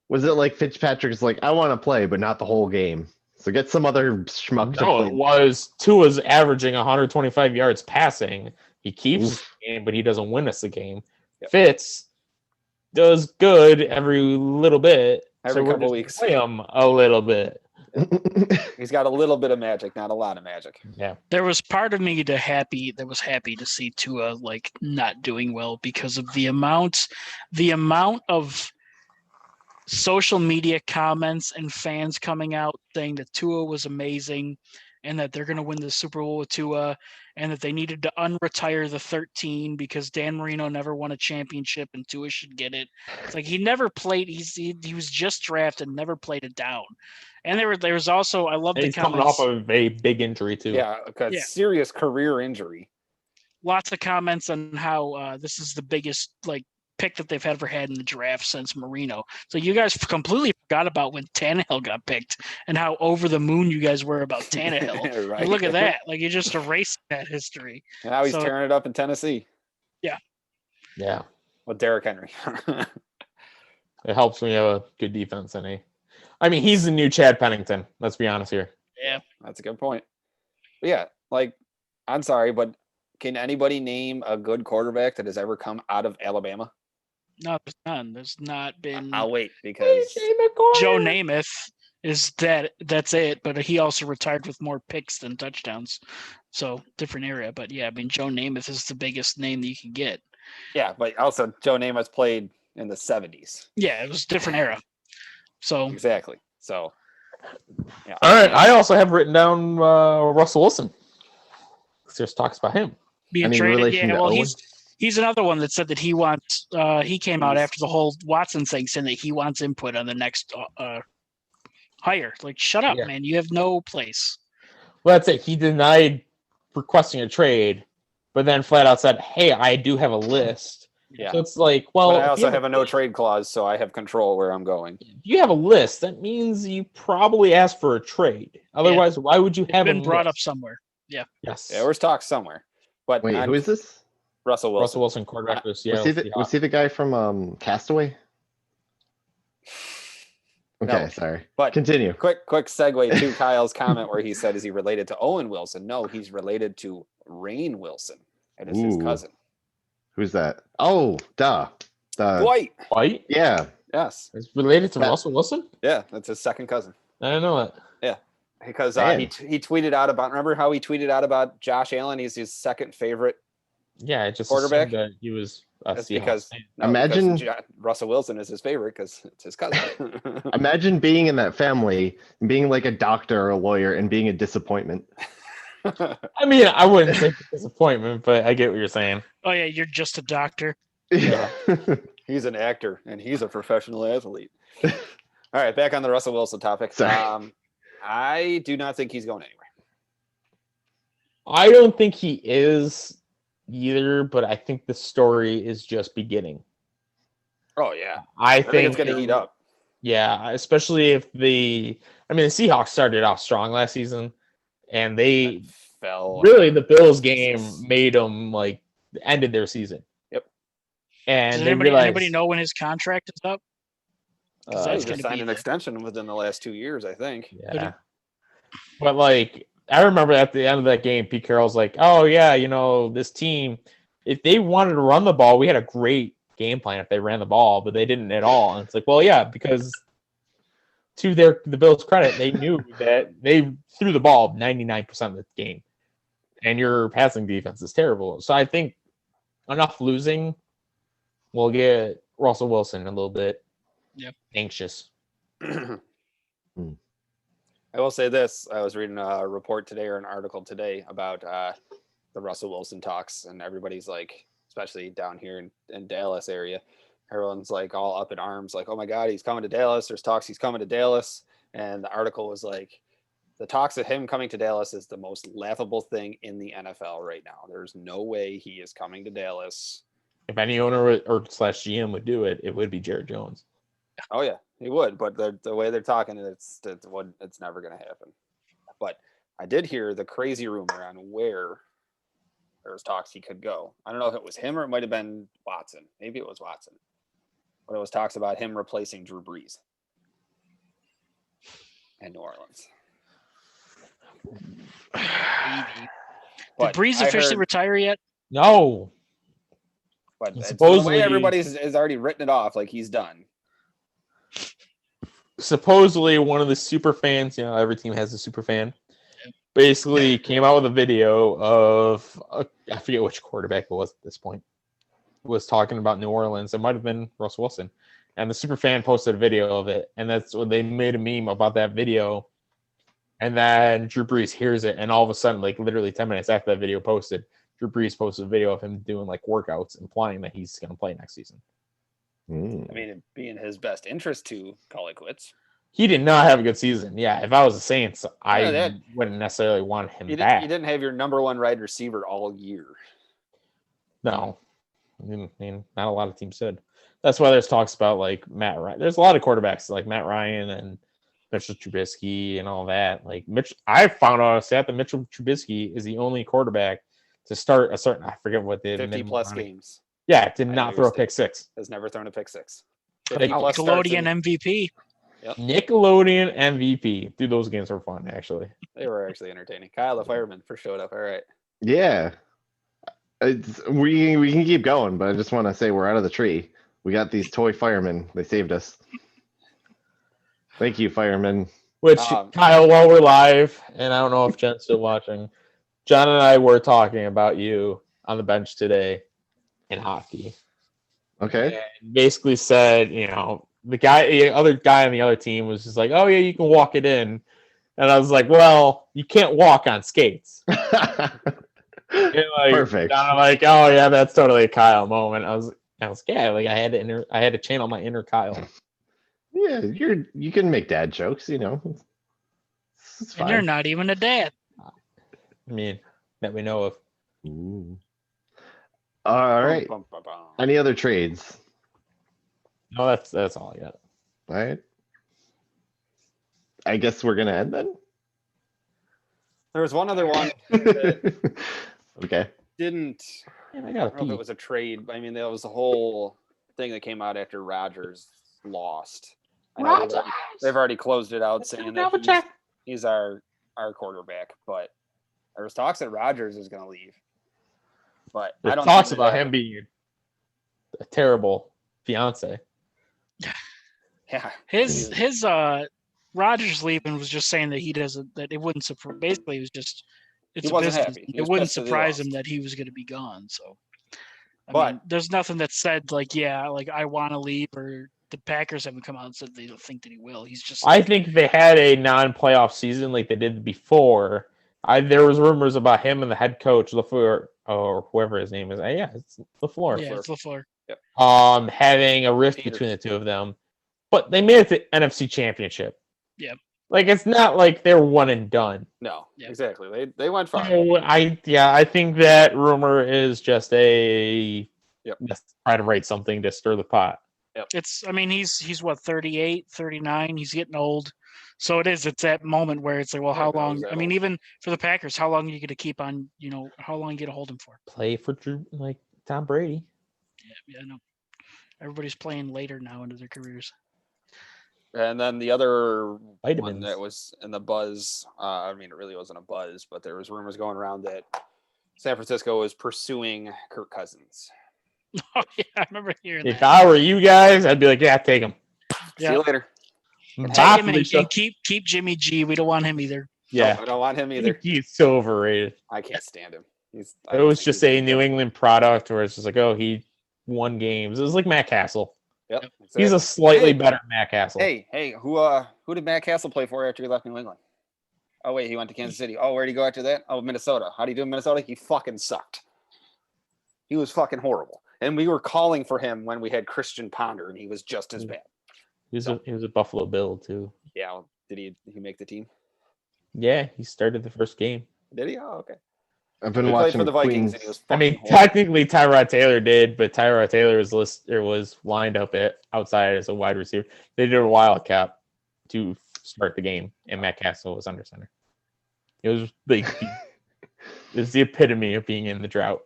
Was it like Fitzpatrick's like, I want to play, but not the whole game? So get some other schmuck to No, play. it was Tua's averaging 125 yards passing. He keeps Oof. the game, but he doesn't win us the game. Yep. Fitz does good every little bit. Every so we're couple just weeks. play him a little bit. He's got a little bit of magic, not a lot of magic. Yeah. There was part of me that was happy to see Tua like not doing well because of the amount of social media comments and fans coming out saying that Tua was amazing and that they're going to win the Super Bowl with Tua and that they needed to unretire the 13 because Dan Marino never won a championship and Tua should get it. It's like he never played. He was just drafted, never played it down. And there was also, I love And the he's comments. coming off of a big injury too. Yeah, serious career injury. Lots of comments on how this is the biggest like pick that they've ever had in the draft since Marino. So you guys completely forgot about when Tannehill got picked and how over the moon you guys were about Tannehill. Right. And look at that. Like you just erased that history. And now he's tearing it up in Tennessee. Yeah. With Derrick Henry. It helps when you have a good defense I mean, he's the new Chad Pennington. Let's be honest here. Yeah. That's a good point. But yeah, like, I'm sorry, but can anybody name a good quarterback that has ever come out of Alabama? No, there's none. There's not been. I'll wait because Joe Namath is that's it, but he also retired with more picks than touchdowns. So different area. But yeah, I mean Joe Namath is the biggest name that you can get. yeah, but also Joe Namath played in the 70s. Yeah, it was a different era. So Exactly. So yeah. All right. I also have written down Russell Wilson. Just talks about him. being Any traded. relation Yeah, to well Owen? he's another one that said that he wants he came out after the whole Watson thing saying that he wants input on the next hire. Like shut up, Yeah. man. You have no place. Well, that's it. He denied requesting a trade, but then flat out said, "Hey, I do have a list." Yeah. So it's like, well, But I if also you have a no trade clause, so I have control where I'm going. If you have a list, that means you probably asked for a trade. Otherwise, why would you It's have been a brought up list? somewhere. Yes. Yeah, there's talk somewhere. But Wait, who is this? Russell Wilson? Russell Wilson, quarterback for the Seattle Was he the guy from Castaway? Okay, No. sorry. But Continue. quick segue to Kyle's comment where he said, is he related to Owen Wilson? No, he's related to Rainn Wilson. It is his Ooh. cousin. Who's that? Oh, duh. Dwight. White Yeah. Yes. is related to Matt. Russell Wilson. Yeah, that's his second cousin. I don't know that. Because Man. he tweeted out about, remember how he tweeted out about Josh Allen? He's his second favorite. Yeah, I just Quarterback? assumed that he was a That's Seahawks because, fan. no, Imagine- because Russell Wilson is his favorite because it's his cousin. Imagine being in that family, being like a doctor or a lawyer, and being a disappointment. I mean, I wouldn't say disappointment, but I get what you're saying. Oh yeah, you're just a doctor. Yeah. He's an actor and he's a professional athlete. All right, back on the Russell Wilson topic. Sorry. I do not think he's going anywhere. I don't think he is either, but I think the story is just beginning. Oh yeah, I I think it's going to heat up. Yeah, especially if the Seahawks started off strong last season, and they Fell. really the Bills game made them like ended their season. Yep. And Does they anybody realized, know when his contract is up? 'Cause He that's just gonna signed be an the- extension within the last 2 years, I think. yeah. But like, I remember at the end of that game, Pete Carroll's like, "Oh yeah, this team, if they wanted to run the ball, we had a great game plan if they ran the ball, but they didn't at all." And it's like, well, yeah, because to the Bills' credit, they knew that they threw the ball 99% of the game, and your passing defense is terrible. So I think enough losing will get Russell Wilson a little bit anxious. I will say this. I was reading a report today or an article today about the Russell Wilson talks, and everybody's like, especially down here in Dallas area, everyone's like all up in arms, like, oh my God, he's coming to Dallas. There's talks he's coming to Dallas. And the article was like, the talks of him coming to Dallas is the most laughable thing in the NFL right now. There's no way he is coming to Dallas. If any owner or / GM would do it, it would be Jared Jones. Oh yeah, he would, but the way they're talking, it's never going to happen. But I did hear the crazy rumor on where there was talks he could go. I don't know if it was him or it might have been Watson. Maybe it was Watson. But it was talks about him replacing Drew Brees. and New Orleans. Maybe. But Did Breeze I officially heard- retire yet? No. But it's the Supposedly- way everybody's is already written it off like he's done. Supposedly, one of the super fans, every team has a super fan, basically came out with a video of, I forget which quarterback it was at this point, was talking about New Orleans. It might have been Russell Wilson. And the super fan posted a video of it. And that's when they made a meme about that video. And then Drew Brees hears it. And all of a sudden, like literally 10 minutes after that video posted, Drew Brees posted a video of him doing like workouts, implying that he's going to play next season. I mean, it'd be in his best interest to call it quits. He did not have a good season. Yeah, if I was the Saints, that- wouldn't necessarily want him You back. didn't have your number one wide receiver all year. No. I mean, not a lot of teams did. That's why there's talks about like Matt Ryan. There's a lot of quarterbacks like Matt Ryan and Mitchell Trubisky and all that. Like I found out a stat that Mitchell Trubisky is the only quarterback to start a certain, I forget what the 50 plus games. Yeah, did I not know throw a your pick six. Has never thrown a pick six. Like, 50 plus starts Nickelodeon in- MVP. Nickelodeon MVP. Dude, those games were fun actually. They were actually entertaining. Kyle the fireman for showed up. All right. Yeah. We can keep going, but I just want to say we're out of the tree. We got these toy firemen. They saved us. Thank you, firemen. Which, Kyle, while we're live, and I don't know if Jen's still watching, John and I were talking about you on the bench today in hockey. Okay. And basically said, the other guy on the other team was just like, oh, yeah, you can walk it in. And I was like, well, you can't walk on skates. And Perfect. I'm like, oh, yeah, that's totally a Kyle moment. I was yeah, like I had to channel my inner Kyle. Yeah, you can make dad jokes, It's And fine. you're not even a dad. I mean, that we know of. Ooh. All right. Bum, bum, bum, bum. Any other trades? No, that's all I got. All right. I guess we're gonna end then. There was one other one Okay. didn't. Man, I I gotta don't know if pee. it was a trade. I mean, there was a whole thing that came out after Rodgers lost. I know they've already closed it out, saying that he's our quarterback. But there was talks that Rodgers is going to leave. But I There's don't talks think about that- him being a terrible fiance. Yeah, His Rogers leaving was just saying that he doesn't, that it wouldn't surprise. Basically, it was just it's He a wasn't business. happy. He It was wouldn't pissed that they surprise him lost. that he was going to be gone. So, I But- mean, there's nothing that said like, yeah, like I want to leave, or the Packers haven't come out and said they don't think that he will. He's just. I think if they had a non-playoff season like they did before, there was rumors about him and the head coach LaFleur or whoever his name is. Yeah, it's LaFleur. yeah, it's LaFleur. Having a rift Peter. between the two of them, but they made it to NFC Championship. Yep. Like it's not like they're one and done. no, Yeah. exactly. They went far. So I think that rumor is just a just try to write something to stir the pot. It's, I mean, he's what, 38, 39. He's getting old. So it's that moment where it's like, well, how Yeah, long? he's that I mean, old. even for the Packers, how long are you going to keep on, how long you going to hold him for? Play for Drew, like Tom Brady. Yeah, I know. Everybody's playing later now into their careers. And then the other one Vitamins. that was in the buzz, I mean, it really wasn't a buzz, but there was rumors going around that San Francisco was pursuing Kirk Cousins. Oh yeah, I remember hearing If that. I were you guys, I'd be like, yeah, take him. See Yeah. you later. Bye, Take him and Felicia. keep Jimmy G. We don't want him either. Yeah, No, I don't want him I either. think he's so overrated. I can't stand him. It was just a New England product where it's just like, oh, he won games. It was like Matt Castle. Yep. He's a exactly. slightly Hey. better Matt Castle. Hey, who did Matt Castle play for after he left New England? Oh wait, he went to Kansas City. Oh, where'd he go after that? Oh, Minnesota. How do you do in Minnesota? He fucking sucked. He was fucking horrible. And we were calling for him when we had Christian Ponder, and he was just as bad. He was a Buffalo Bill too. Yeah, well, did he make the team? Yeah, he started the first game. Did he? Oh, okay. I've He been played watching for the Vikings, Queens. and he was I fucking mean, horrible. technically Tyrod Taylor did, but Tyrod Taylor was lined up outside as a wide receiver. They did a wildcat to start the game, and Matt Castle was under center. It was like it's the epitome of being in the drought.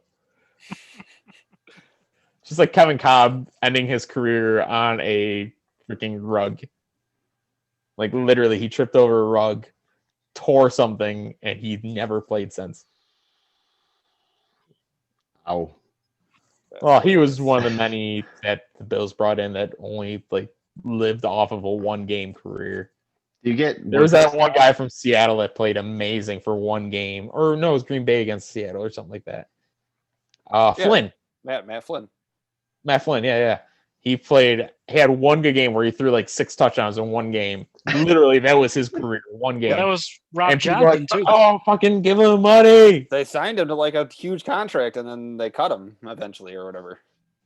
Just like Kevin Cobb ending his career on a freaking rug. Like literally, he tripped over a rug, tore something, and he never played since. Oh, Well, he was one of the many that the Bills brought in that only like lived off of a 1-game career. you get There was that one guy from Seattle that played amazing for 1 game, or no, it was Green Bay against Seattle or something like that. Flynn, Matt Flynn. Matt Flynn, yeah. He had 1 good game where he threw like 6 touchdowns in 1 game. Literally, that was his career, 1 game. That was Rob and people were Johnson like, too. oh, fucking give him money. They signed him to like a huge contract, and then they cut him eventually, or whatever,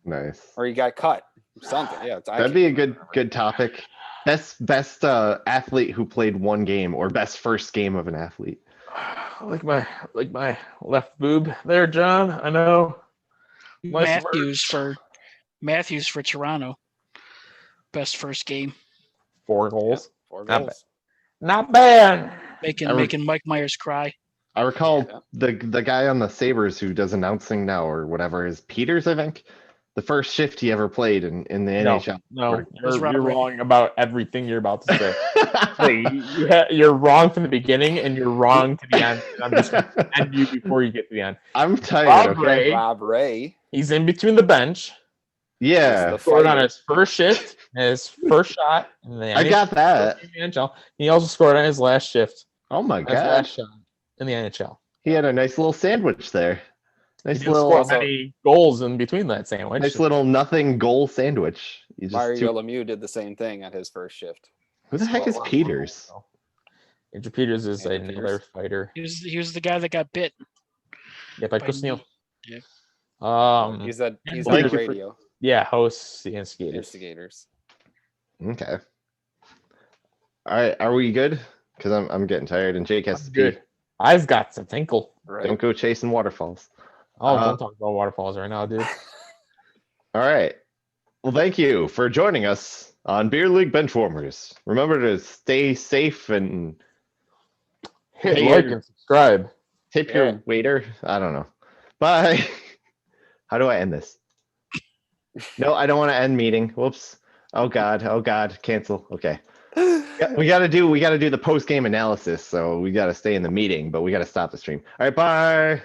nice. or he got cut. Something, yeah. That'd be a good topic. Best athlete who played 1 game, or best first game of an athlete. Like my left boob there, John. I know. Matthews for Toronto. Best first game. 4 goals. 4 Not goals. Not bad. Making Mike Myers cry. I recall the guy on the Sabres who does announcing now or whatever is Peters, I think. The first shift he ever played in the NHL. No, That's you're right. wrong about everything you're about to say. You're wrong from the beginning, and you're wrong to the end. And I'm just going to end you before you get to the end. I'm tired. Okay. Rob Ray. He's in between the bench. Yeah. The Scored on his first shift, his first shot. I got that. NHL. He also scored on his last shift. Oh my His last gosh. shot in the NHL. He had a nice little sandwich there. Nice He didn't little score many goals in between that sandwich. nice little nothing goal sandwich. You just Mario Lemieux did the same thing at his first shift. Who the heck is Peters? Andrew Peters is Andrew another Peters. fighter. He was the guy that got bit. Yeah, by Chris Neal. Yeah. He's on Thank the you for- radio. Yeah, hosts the Instigators. Instigators. Okay. All right, are we good? Because I'm getting tired and Jake has to pee. Good. I've got to tinkle. Right. Don't go chasing waterfalls. Oh, don't talk about waterfalls right now, dude. All right. Well, thank you for joining us on Beer League Benchwarmers. Remember to stay safe and Hit Hey, like you're- and subscribe. tip Yeah. your waiter. I don't know. Bye. How do I end this? No, I don't want to end meeting. Whoops. Oh God. Cancel. Okay. Yeah, we gotta do the post game analysis. So we gotta stay in the meeting, but we gotta stop the stream. All right. Bye.